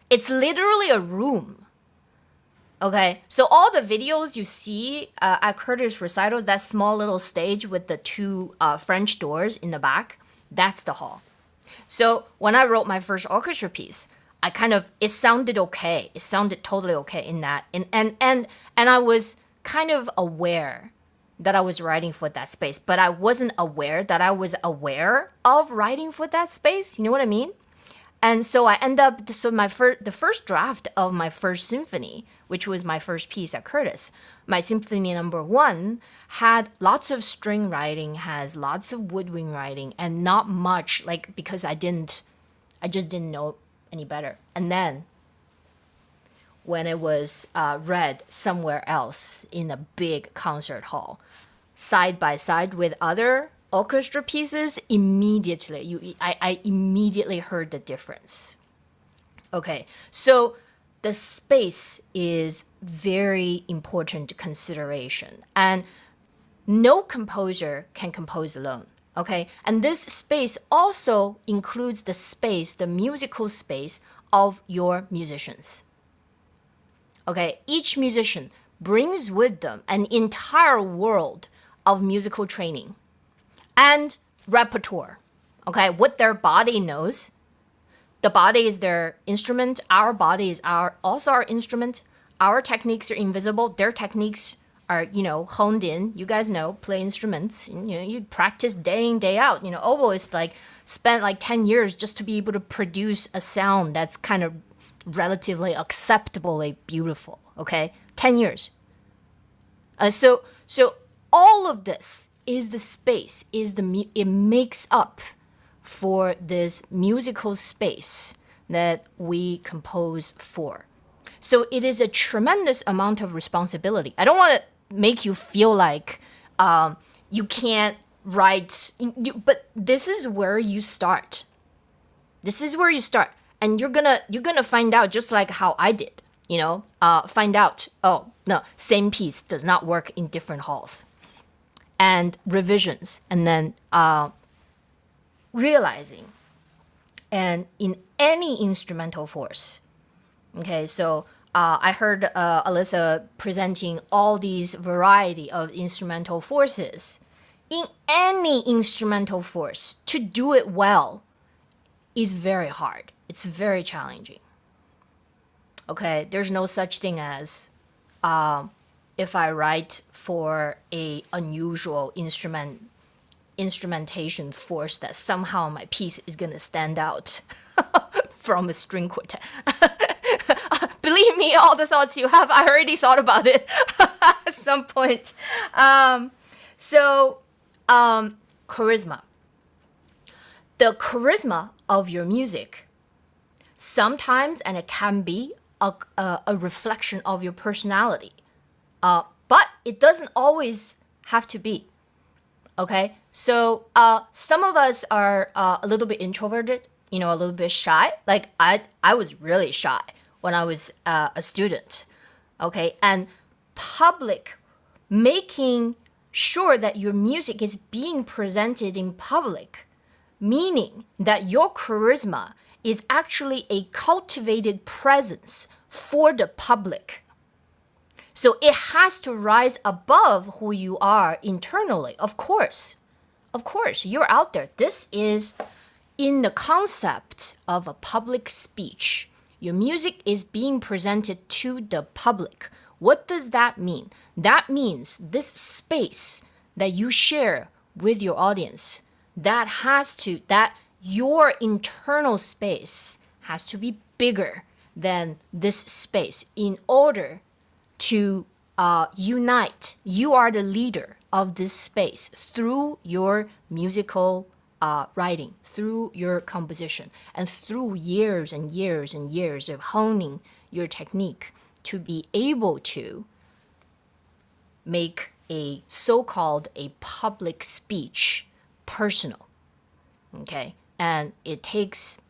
It's literally a room. Okay, so all the videos you see at Curtis recitals, that small little stage with the two French doors in the back, that's the hall. So when I wrote my first orchestra piece, it sounded okay. It sounded totally okay in that, and I was kind of aware that I was writing for that space, but I wasn't aware that I was aware of writing for that space. You know what I mean? And so I end up, the first draft of my first symphony, which was my first piece at Curtis, my symphony number 1 had lots of string writing, has lots of woodwind writing, and not much, because I just didn't know any better. And then when it was read somewhere else in a big concert hall, side by side with other orchestra pieces, I immediately heard the difference. Okay, so the space is very important consideration, and no composer can compose alone. Okay, and this space also includes the musical space of your musicians. Okay, each musician brings with them an entire world of musical training and repertoire. Okay, what their body knows. The body is their instrument. Our body is also our instrument. Our techniques are invisible. Their techniques are, honed in. You guys know, play instruments. You practice day in, day out. Oboists spent 10 years just to be able to produce a sound that's kind of relatively acceptably beautiful. Okay, 10 years. So all of this is the space, it makes up for this musical space that we compose for. So it is a tremendous amount of responsibility. I don't want to make you feel like you can't write, but this is where you start. This is where you start, and you're gonna find out, just like how I did. Find out, oh no, same piece does not work in different halls, and revisions, and then realizing. And in any instrumental force, okay, so I heard Alyssa presenting all these variety of instrumental forces. In any instrumental force, to do it well is very hard. It's very challenging. Okay, there's no such thing as if I write for a unusual instrumentation force that somehow my piece is gonna stand out from a string quartet. Believe me, all the thoughts you have, I already thought about it at some point. Charisma. The charisma of your music sometimes, and it can be a reflection of your personality, but it doesn't always have to be. Okay, so some of us are a little bit introverted, a little bit shy. Like I was really shy when I was a student. Okay, and making sure that your music is being presented in public, meaning that your charisma is actually a cultivated presence for the public. So it has to rise above who you are internally. Of course, you're out there. This is in the concept of a public speech. Your music is being presented to the public. What does that mean? That means this space that you share with your audience, that your internal space has to be bigger than this space in order to unite. You are the leader of this space through your musical writing, through your composition, and through years and years and years of honing your technique to be able to make a so-called a public speech personal. Okay, and it takes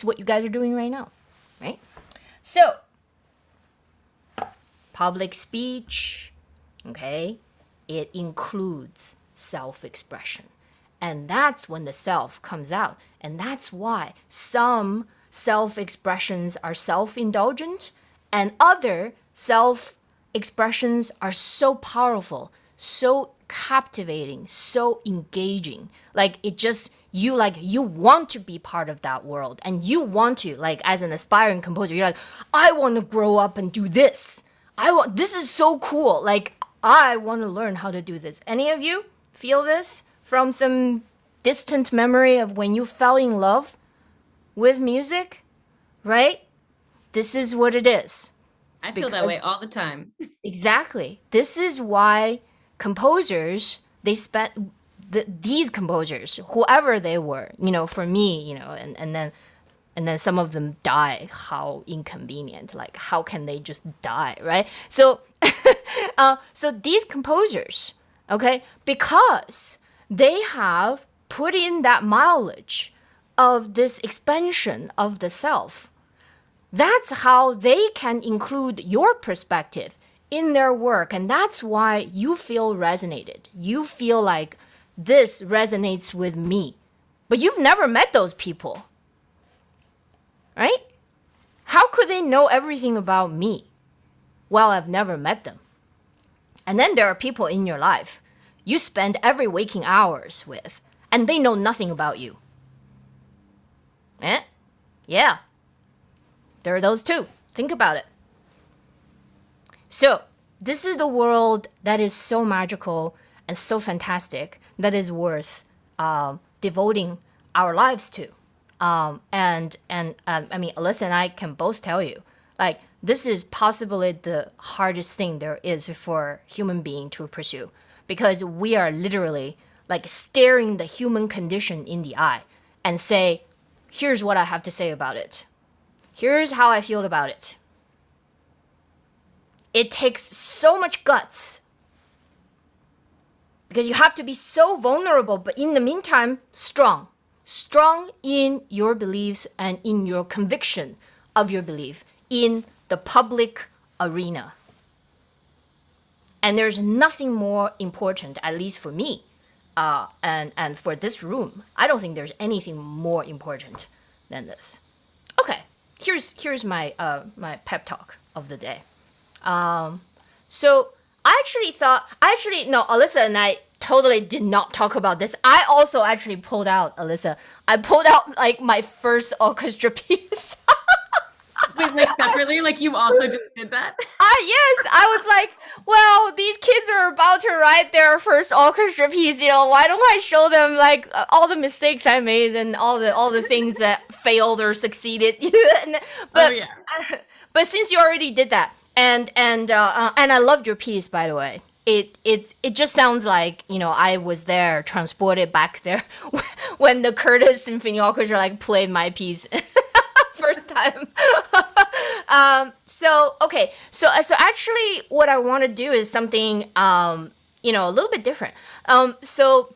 what you guys are doing right now, right? So public speech, okay, it includes self-expression. And that's when the self comes out. And that's why some self-expressions are self-indulgent and other self-expressions are so powerful, so captivating, so engaging. Like it just, you want to be part of that world, and you want to, like, as an aspiring composer, you're like, I want to grow up and do this. This is so cool. Like, I want to learn how to do this. Any of you feel this from some distant memory of when you fell in love with music, right? This is what it is. I feel that way all the time. Exactly. This is why composers, these composers, whoever they were, for me, and then some of them die. How inconvenient. Like, how can they just die, right? So, so these composers, okay, because they have put in that mileage of this expansion of the self, that's how they can include your perspective in their work. And that's why you feel resonated. You feel like this resonates with me. But you've never met those people, right? How could they know everything about me? Well, I've never met them. And then there are people in your life you spend every waking hours with, and they know nothing about you. Yeah. There are those too. Think about it. So, this is the world that is so magical and so fantastic that is worth devoting our lives to. I mean, Alyssa and I can both tell you, like, this is possibly the hardest thing there is for human being to pursue, because we are literally like staring the human condition in the eye and say, here's what I have to say about it. Here's how I feel about it. It takes so much guts because you have to be so vulnerable, but in the meantime, strong. Strong in your beliefs and in your conviction of your belief in the public arena. And there's nothing more important, at least for me, and for this room. I don't think there's anything more important than this. Okay, here's my my pep talk of the day. So no, Alyssa and I totally did not talk about this. I also actually pulled out, Alyssa, I pulled out like my first orchestra piece. Wait, like separately? Like you also just did that? Yes, I was like, well, these kids are about to write their first orchestra piece, why don't I show them like all the mistakes I made and all the things that failed or succeeded. But but since you already did that, and I loved your piece, by the way. It just sounds like, I was there, transported back there when the Curtis Symphony Orchestra like played my piece first time. So actually what I want to do is something a little bit different. So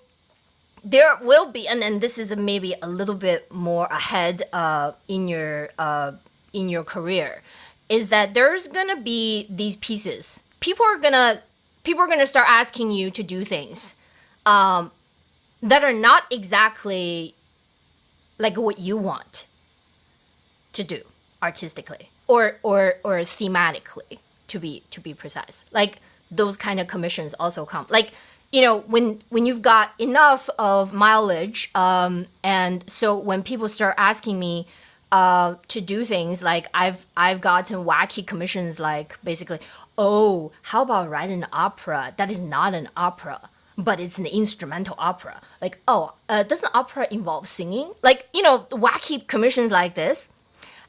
there will be, and this is maybe a little bit more ahead in your career, is that there's gonna be these pieces. People are gonna start asking you to do things that are not exactly like what you want to do artistically or thematically, to be precise. Like those kind of commissions also come. Like, when you've got enough of mileage, and so when people start asking me to do things, like I've gotten wacky commissions, like basically, oh, how about write an opera that is not an opera, but it's an instrumental opera? Like, doesn't opera involve singing? Like, wacky commissions like this.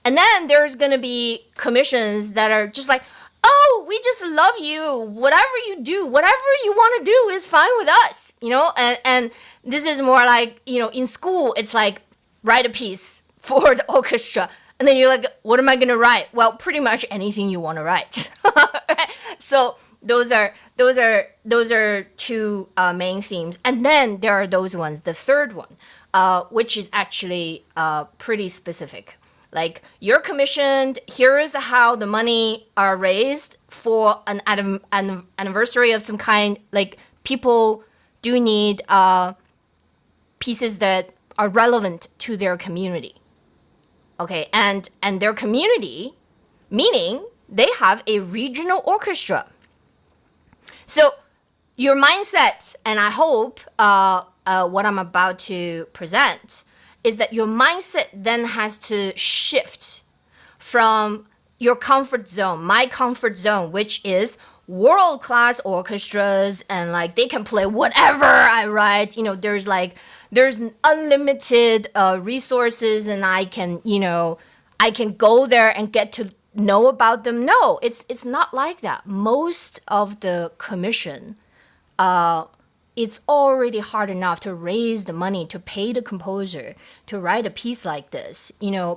And then there's going to be commissions that are just like, oh, we just love you. Whatever you do, whatever you want to do is fine with us, And this is more like, in school, it's like, write a piece for the orchestra. And then you're like, what am I going to write? Well, pretty much anything you want to write. So those are two main themes. And then there are those ones, the third one, which is actually pretty specific. Like, you're commissioned, here is how the money are raised for an anniversary of some kind. Like, people do need pieces that are relevant to their community. Okay, and their community, meaning they have a regional orchestra. So your mindset, and I hope what I'm about to present, is that your mindset then has to shift from your comfort zone, my comfort zone, which is world-class orchestras, and like they can play whatever I write. There's unlimited resources, and I can go there and get to know about them. No, it's not like that. Most of the commission, it's already hard enough to raise the money to pay the composer to write a piece like this.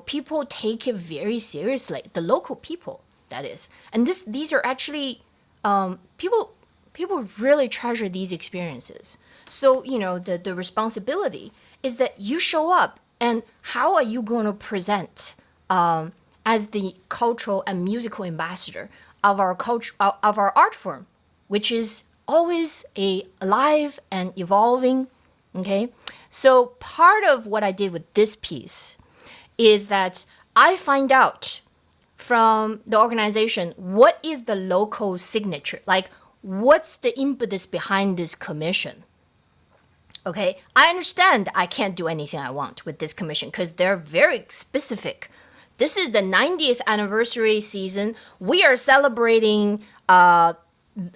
People take it very seriously. The local people, that is. And these are actually people really treasure these experiences. So the responsibility is that you show up, and how are you going to present as the cultural and musical ambassador of our culture, of our art form, which is always alive and evolving. Okay, so part of what I did with this piece is that I find out from the organization what is the local signature, like what's the impetus behind this commission. Okay, I understand I can't do anything I want with this commission because they're very specific. This is the 90th anniversary season. We are celebrating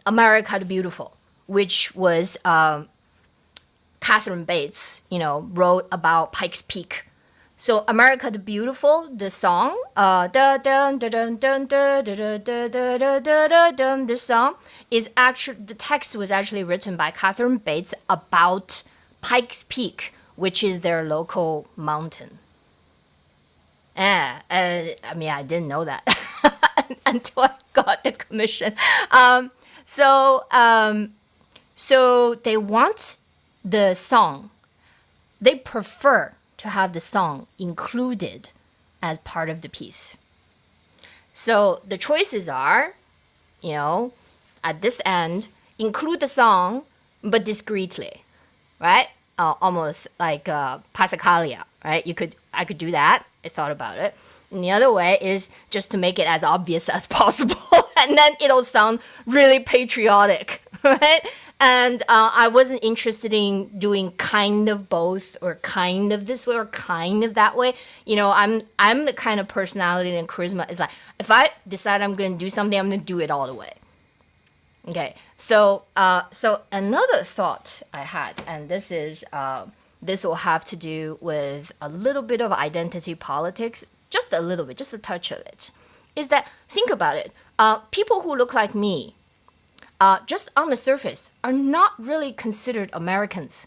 America the Beautiful, which was Catherine Bates, wrote about Pikes Peak. So America the Beautiful, the song, this song is actually, the text was actually written by Catherine Bates about Pikes Peak, which is their local mountain. I didn't know that until I got the commission. So they want the song. They prefer to have the song included as part of the piece. So the choices are, at this end, include the song, but discreetly, right? Almost like Passacaglia, right? I could do that. I thought about it. And the other way is just to make it as obvious as possible, and then it'll sound really patriotic, right? And I wasn't interested in doing kind of both, or kind of this way, or kind of that way. I'm the kind of personality and charisma is like, if I decide I'm going to do something, I'm going to do it all the way. Okay, so another thought I had, and this will have to do with a little bit of identity politics, just a little bit, just a touch of it, is that, think about it, people who look like me, just on the surface, are not really considered Americans.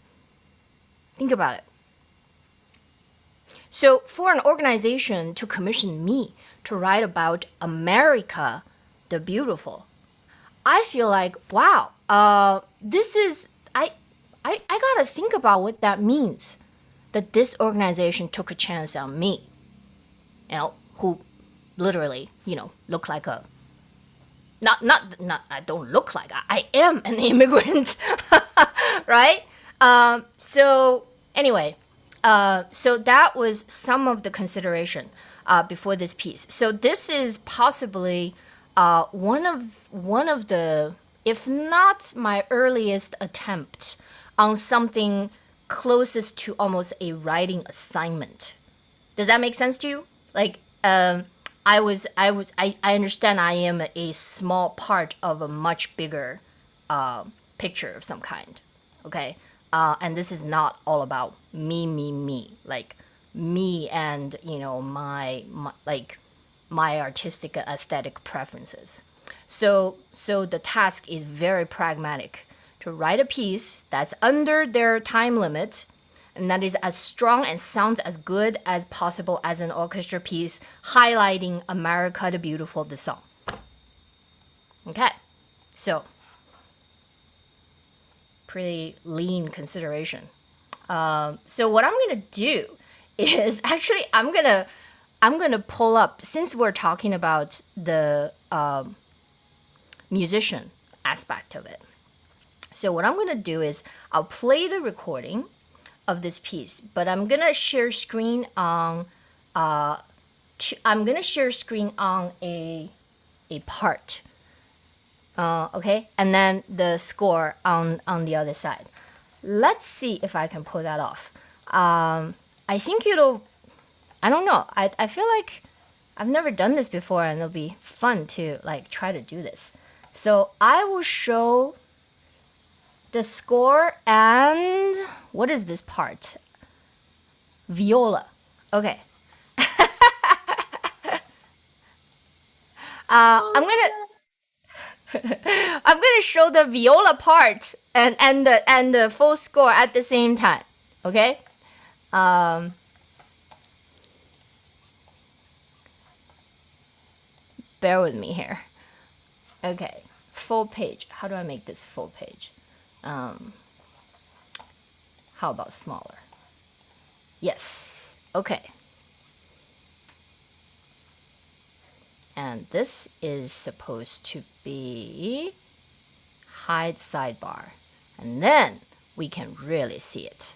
Think about it. So for an organization to commission me to write about America the Beautiful, I feel like, wow, this is, I gotta think about what that means, that this organization took a chance on me, who literally, look like a, not, I don't look like, I am an immigrant, right? So anyway, so that was some of the consideration before this piece. So this is possibly one of the, if not my earliest attempt on something closest to almost a writing assignment. Does that make sense to you? Like, I understand I am a small part of a much bigger picture of some kind. Okay, and this is not all about me, like me and my artistic aesthetic preferences. So the task is very pragmatic, to write a piece that's under their time limit, and that is as strong and sounds as good as possible as an orchestra piece, highlighting America the Beautiful, the song. Okay, so pretty lean consideration. So what I'm gonna do is, actually, I'm gonna I'm gonna pull up, since we're talking about the musician aspect of it. So what I'm gonna do is I'll play the recording of this piece, but I'm gonna share screen on a part. Okay, and then the score on the other side. Let's see if I can pull that off. I think I don't know. I feel like I've never done this before, and it'll be fun to like try to do this. So I will show the score and what is this part? Viola. Okay. I'm gonna show the viola part and the full score at the same time. Okay. Bear with me here. Okay, full page. How do I make this full page? How about smaller? Yes. Okay. And this is supposed to be hide sidebar. And then we can really see it.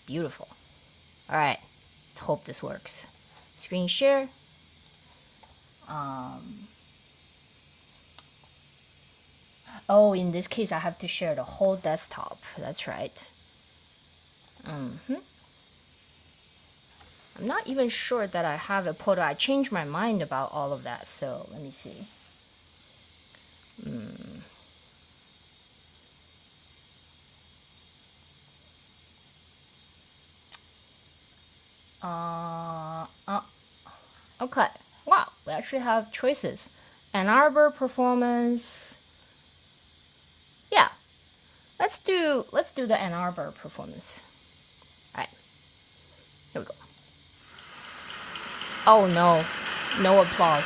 Beautiful. All right. Let's hope this works. Screen share. Oh, in this case, I have to share the whole desktop. That's right. I'm not even sure that I have a photo. I changed my mind about all of that. So let me see. Okay. Wow, we actually have choices. Ann Arbor performance. Yeah. Let's do the Ann Arbor performance. All right. Here we go. Oh no. No applause.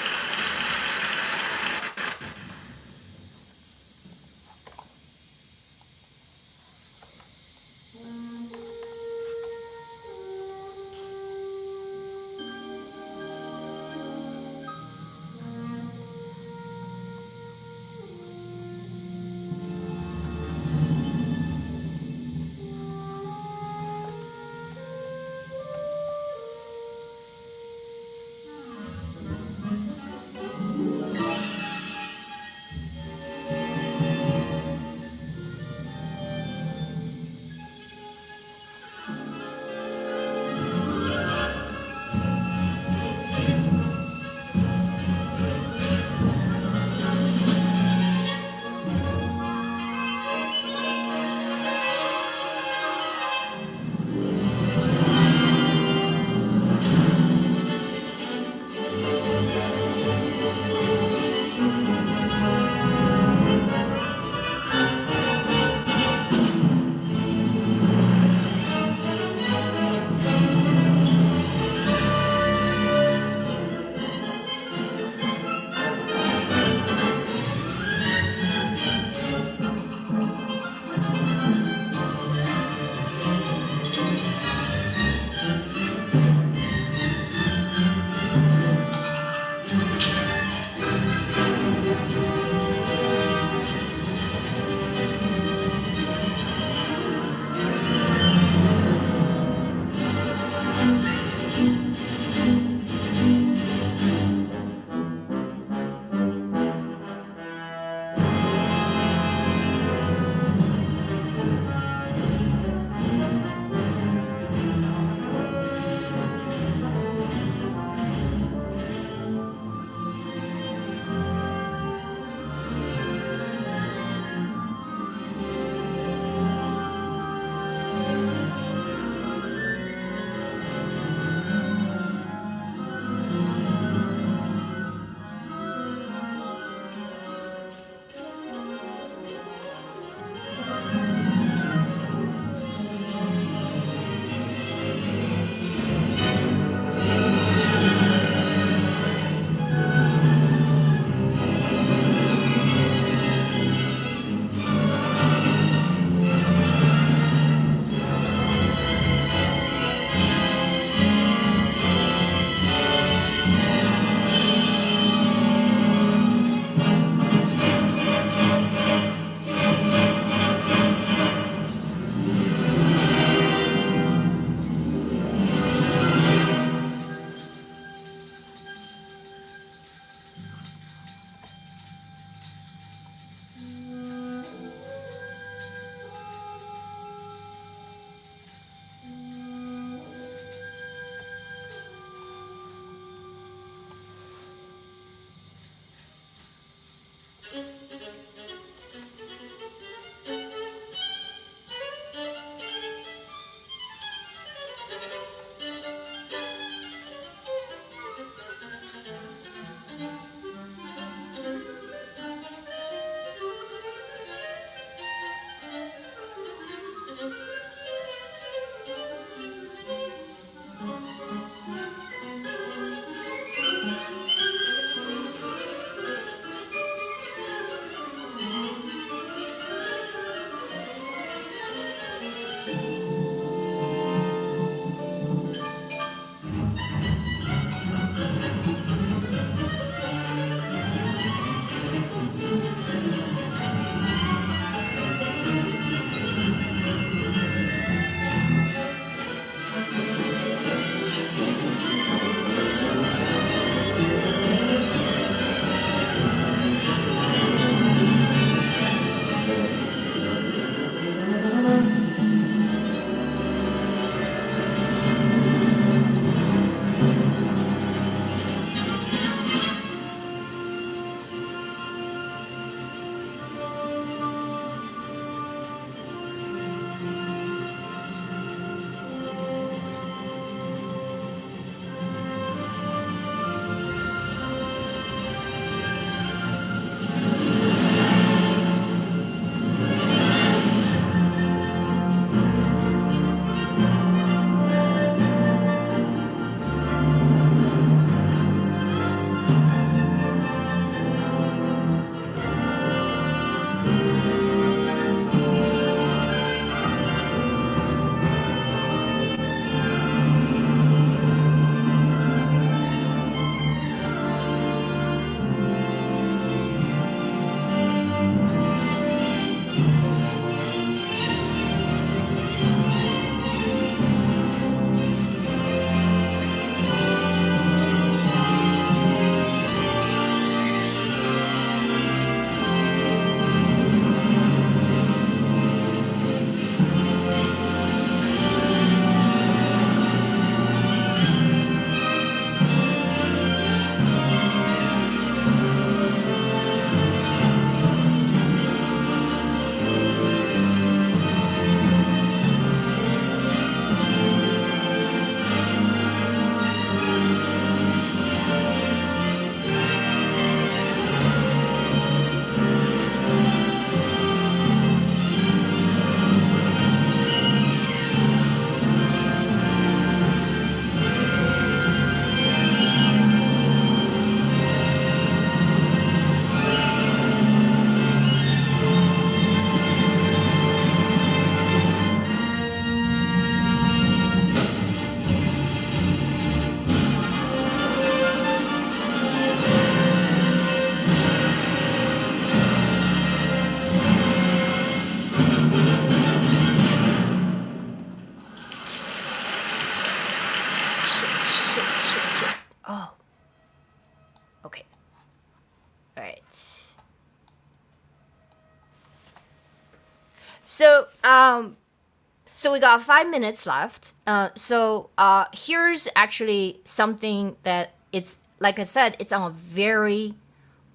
So we got 5 minutes left. So here's actually something that it's, like I said, it's on a very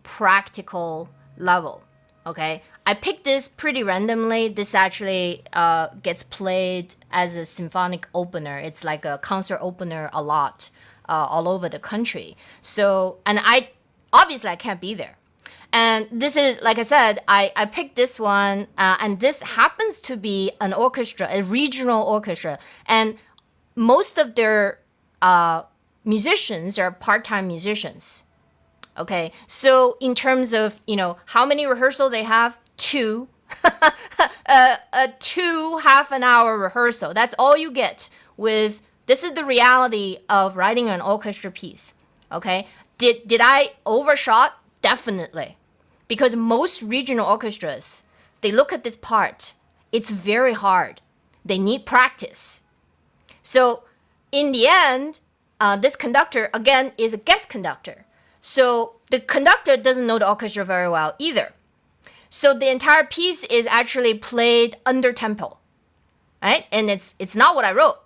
practical level. Okay, I picked this pretty randomly. This actually gets played as a symphonic opener. It's like a concert opener a lot all over the country. So, and I obviously I can't be there. And this is, like I said, I picked this one, and this happens to be an orchestra, a regional orchestra, and most of their musicians are part-time musicians. Okay, so in terms of, how many rehearsal they have, 2, a 2 half-an-hour rehearsal. That's all you get with, this is the reality of writing an orchestra piece. Okay, did I overshot? Definitely. Because most regional orchestras, they look at this part. It's very hard. They need practice. So in the end, this conductor, again, is a guest conductor. So the conductor doesn't know the orchestra very well either. So the entire piece is actually played under tempo, right? And it's not what I wrote.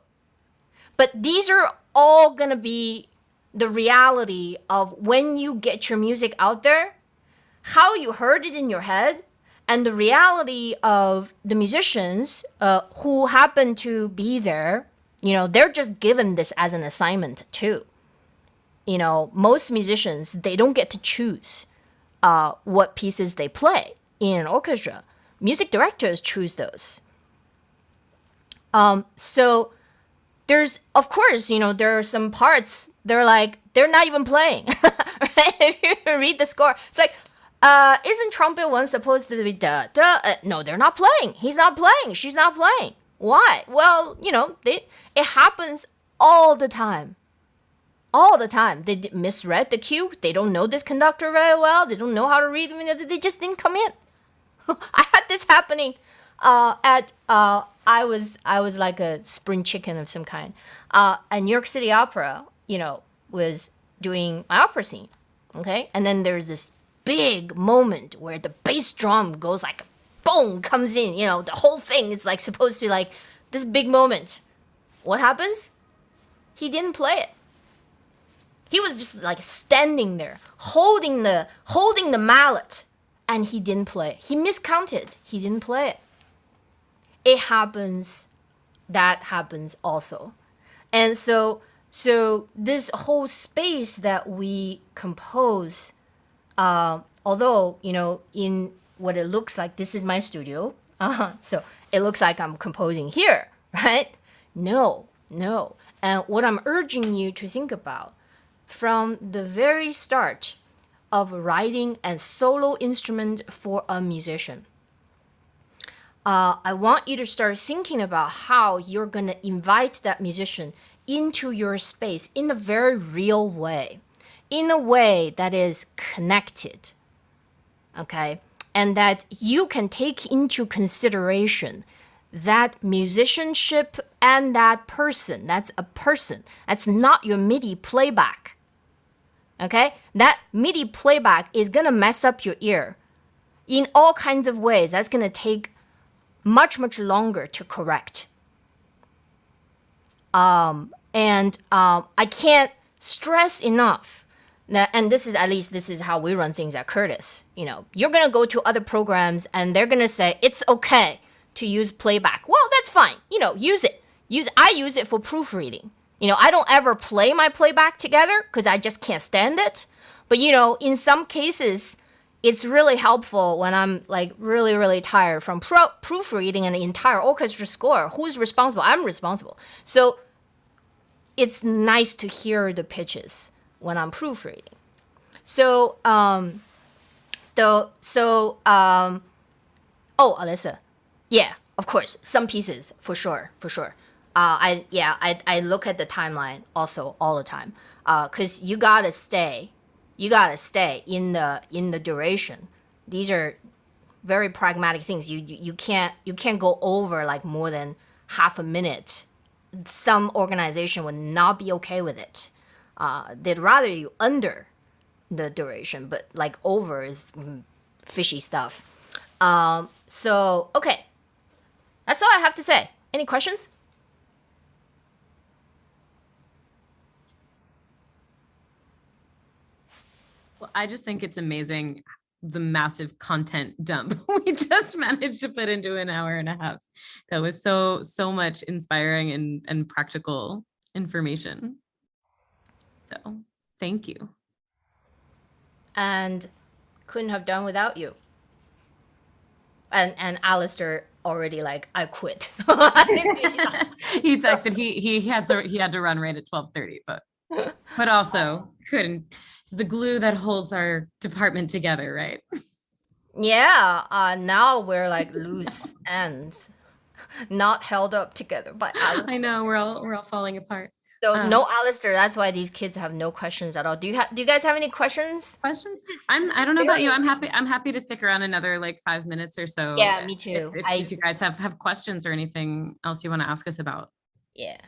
But these are all going to be the reality of when you get your music out there, how you heard it in your head, and the reality of the musicians who happen to be there. They're just given this as an assignment too. Most musicians, they don't get to choose what pieces they play in an orchestra. Music directors choose those. So there's, of course, there are some parts, they're not even playing. Right? If you read the score, it's like, isn't trumpet one supposed to be da da? No, they're not playing. He's not playing. She's not playing. Why? Well, it happens all the time. All the time. They misread the cue. They don't know this conductor very well. They don't know how to read. They just didn't come in. I had this happening I was like a spring chicken of some kind. At New York City Opera, was doing my opera scene. Okay? And then there's this big moment where the bass drum goes like boom, comes in, the whole thing is like supposed to like this big moment. What happens? He didn't play it. He was just like standing there, holding the mallet, and he didn't play it. He miscounted. He didn't play it. It happens. That happens also. And so this whole space that we compose, although, in what it looks like, this is my studio. So it looks like I'm composing here, right? No. And what I'm urging you to think about, from the very start of writing a solo instrument for a musician, I want you to start thinking about how you're going to invite that musician into your space in a very real way, in a way that is connected, okay? And that you can take into consideration that musicianship and that person. That's a person. That's not your MIDI playback. Okay? That MIDI playback is going to mess up your ear in all kinds of ways. That's going to take much, much longer to correct. And I can't stress enough that, and this is how we run things at Curtis. You're going to go to other programs and they're going to say, it's okay to use playback. Well, that's fine. Use it. I use it for proofreading. I don't ever play my playback together because I just can't stand it. But, in some cases, it's really helpful when I'm like really, really tired from proofreading an entire orchestra score. Who's responsible? I'm responsible. So it's nice to hear the pitches when I'm proofreading. So, Alyssa. Yeah, of course. Some pieces, for sure. I look at the timeline also all the time. 'Cause you gotta stay in the duration. These are very pragmatic things. You can't go over like more than half a minute. Some organization would not be okay with it. They'd rather you under the duration, but like over is fishy stuff. So okay. That's all I have to say. Any questions? Well, I just think it's amazing the massive content dump we just managed to put into an hour and a half. That was so much inspiring and practical information. So thank you. And couldn't have done without you. And Alistair already like, I quit. He texted he had to run right at 12:30, but also couldn't. It's the glue that holds our department together, right? Yeah, now we're like loose ends, not held up together by Alistair. I know we're all falling apart. So no Alistair. That's why these kids have no questions at all. Do you guys have any questions? Questions? I don't know about you. I'm happy to stick around another like 5 minutes or so. Yeah, me too. If you guys have questions or anything else you want to ask us about. Yeah.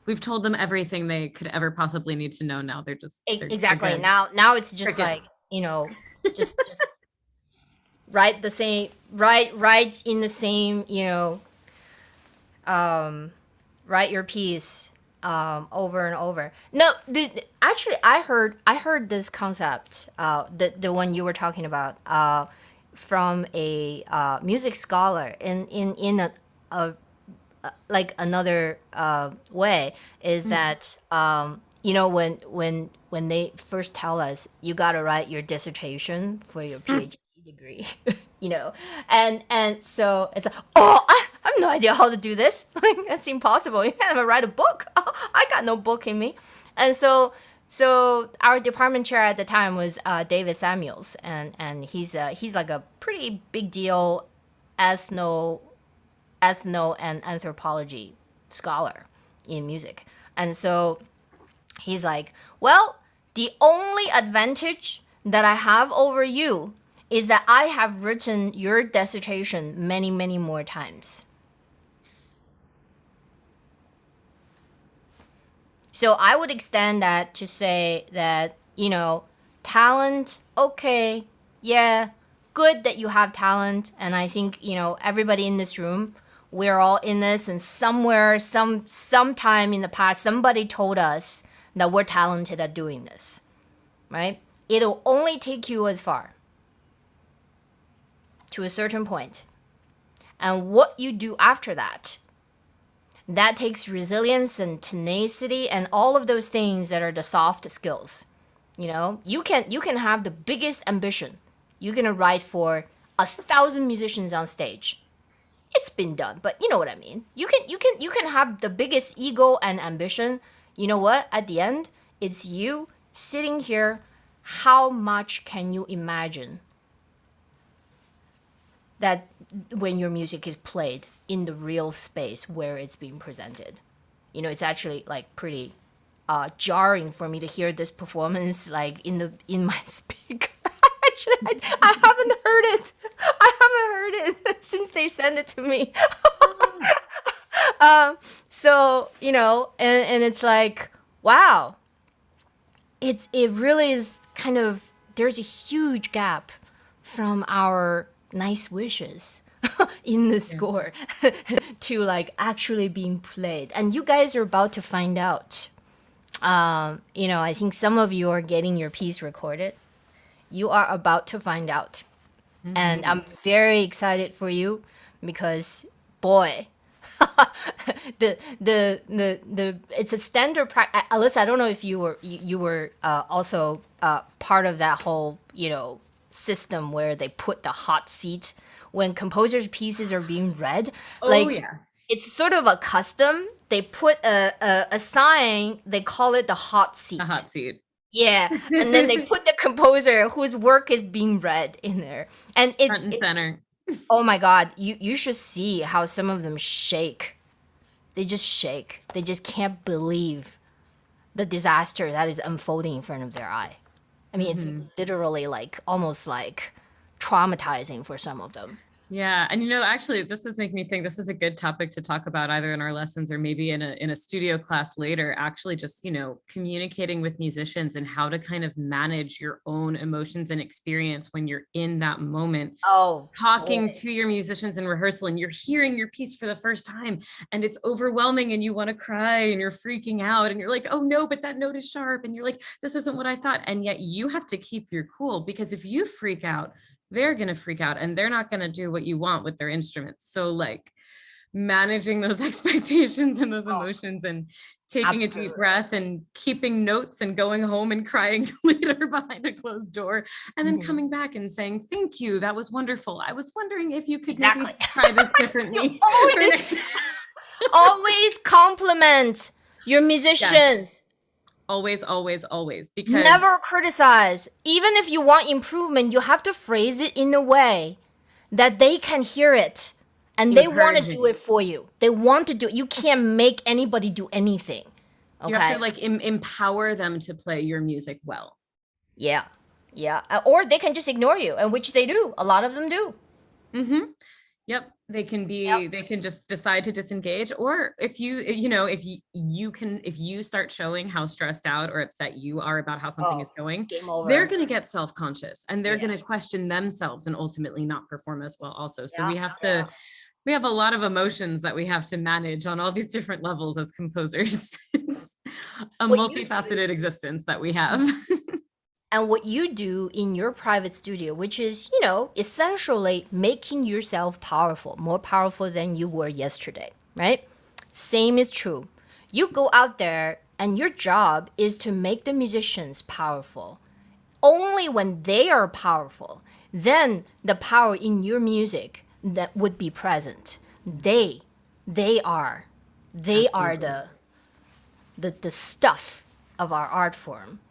We've told them everything they could ever possibly need to know. Now they're Exactly. good. Now it's just like, just write the same, write in the same, write your piece over and over. No, actually I heard this concept, the one you were talking about, from a music scholar in a like another way is that when they first tell us you got to write your dissertation for your PhD degree, and so it's like, oh, I have no idea how to do this. Like, that's impossible. You can't even write a book. I got no book in me. And so our department chair at the time was David Samuels, and he's like a pretty big deal ethno and anthropology scholar in music. And so he's like, well, the only advantage that I have over you is that I have written your dissertation many, many more times. So I would extend that to say that, talent, okay, yeah, good that you have talent. And I think, everybody in this room, we're all in this, and somewhere, sometime in the past, somebody told us that we're talented at doing this, right? It'll only take you as far, to a certain point. And what you do after that takes resilience and tenacity and all of those things that are the soft skills. You can have the biggest ambition. You're gonna write for 1,000 musicians on stage. It's been done, but you know what I mean. You can have the biggest ego and ambition. You know what? At the end, it's you sitting here. How much can you imagine that when your music is played in the real space where it's being presented? It's actually like pretty jarring for me to hear this performance like in my speaker. Actually, I haven't heard it. I haven't heard it since they sent it to me. So, and it's like, wow. It really is kind of, there's a huge gap from our nice wishes in the score to like actually being played. And you guys are about to find out. I think some of you are getting your piece recorded. You are about to find out. Mm-hmm. And I'm very excited for you because, boy, it's a standard practice. Alyssa, I don't know if you were also part of that whole system where they put the hot seat when composers' pieces are being read. Oh, yeah. It's sort of a custom. They put a sign. They call it the hot seat. The hot seat. Yeah, and then they put the composer whose work is being read in there, and front and center. Oh my God, you should see how some of them shake. They just shake. They just can't believe the disaster that is unfolding in front of their eye. I mean, it's literally like almost like traumatizing for some of them. Yeah, and actually, this is making me think this is a good topic to talk about either in our lessons or maybe in a studio class later. Actually, just communicating with musicians and how to kind of manage your own emotions and experience when you're in that moment. Oh, Talking boy. to your musicians in rehearsal and you're hearing your piece for the first time and it's overwhelming and you want to cry and you're freaking out and you're like, oh no, but that note is sharp, and you're like, this isn't what I thought. And yet you have to keep your cool, because if you freak out, they're going to freak out and they're not going to do what you want with their instruments. So like managing those expectations and those emotions and taking a deep Absolutely. breath and keeping notes and going home and crying later behind a closed door and then coming back and saying, thank you, that was wonderful. I was wondering if you could Exactly. maybe try this differently. Always compliment your musicians. Always, always, always. Because Never criticize. Even if you want improvement, you have to phrase it in a way that they can hear it. And they want to do it for you. They want to do it. You can't make anybody do anything. Okay? you have to like empower them to play your music well. Yeah. Yeah. Or they can just ignore you, and which they do. A lot of them do. Mm-hmm. Yep. They can just decide to disengage. Or if if you start showing how stressed out or upset you are about how something is going, Game over. they're going to get self-conscious and they're going to question themselves and ultimately not perform as well also. So we have a lot of emotions that we have to manage on all these different levels as composers. It's a multifaceted existence that we have. And what you do in your private studio, which is, essentially making yourself powerful, more powerful than you were yesterday, right? Same is true. You go out there and your job is to make the musicians powerful. Only when they are powerful, then the power in your music that would be present. They are the stuff of our art form.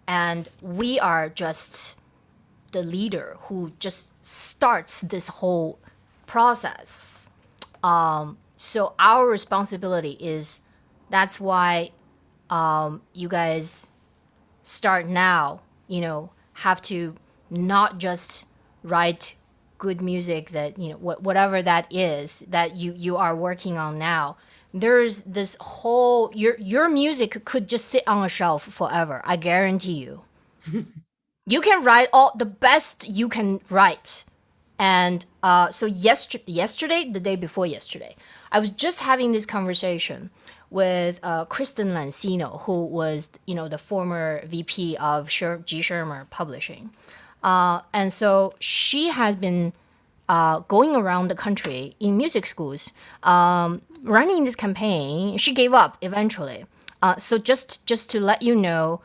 And we are just the leader who just starts this whole process. So our responsibility is, that's why you guys start now, have to not just write good music that, whatever that is that you are working on now. There's this whole, your music could just sit on a shelf forever. I guarantee you. You can write all the best you can write. And so yesterday, the day before yesterday, I was just having this conversation with Kristen Lancino, who was, the former VP of G. Schirmer Publishing. And so she has been going around the country in music schools, running this campaign. She gave up eventually. So just to let you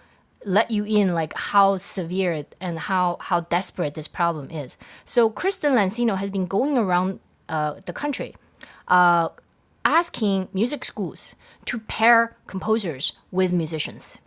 in like how severe and how desperate this problem is. So Kristen Lancino has been going around the country, asking music schools to pair composers with musicians.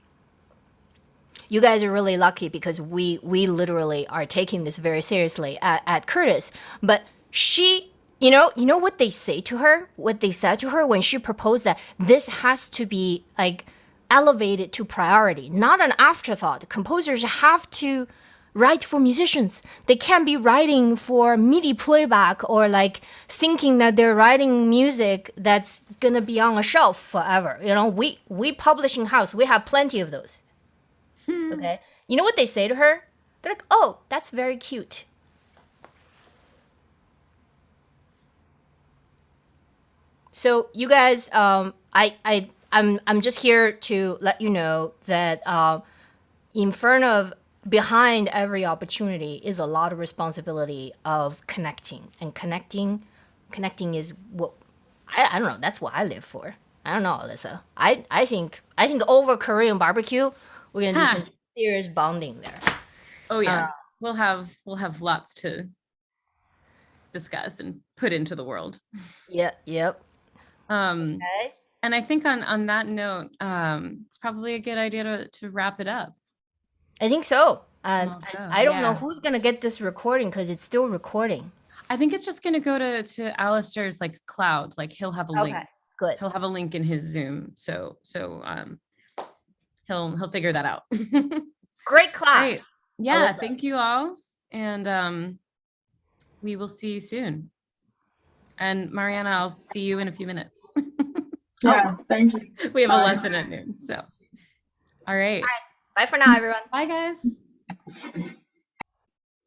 You guys are really lucky because we literally are taking this very seriously at Curtis. But she, you know what they say to her? What they said to her when she proposed that this has to be like elevated to priority, not an afterthought. Composers have to write for musicians. They can't be writing for MIDI playback or like thinking that they're writing music that's gonna be on a shelf forever. We publishing house, we have plenty of those. Okay. You know what they say to her? They're like, "Oh, that's very cute." So you guys, I'm just here to let you know that in front of, behind every opportunity is a lot of responsibility of connecting, and connecting is what I don't know. That's what I live for. I don't know, Alyssa. I think over Korean barbecue, we're gonna do some serious bonding there. Oh yeah, we'll have lots to discuss and put into the world. Yep. Okay. And I think on that note, it's probably a good idea to wrap it up. I think so. I don't know who's gonna get this recording because it's still recording. I think it's just gonna go to Alistair's like cloud. Like he'll have a link. Good. He'll have a link in his Zoom. So he'll figure that out. Great class. Great. Yeah, Alyssa. thank you all. And we will see you soon. And Mariana, I'll see you in a few minutes. Yeah, thank you. We have a Bye. lesson at noon. So, all right. Bye for now, everyone. Bye, guys.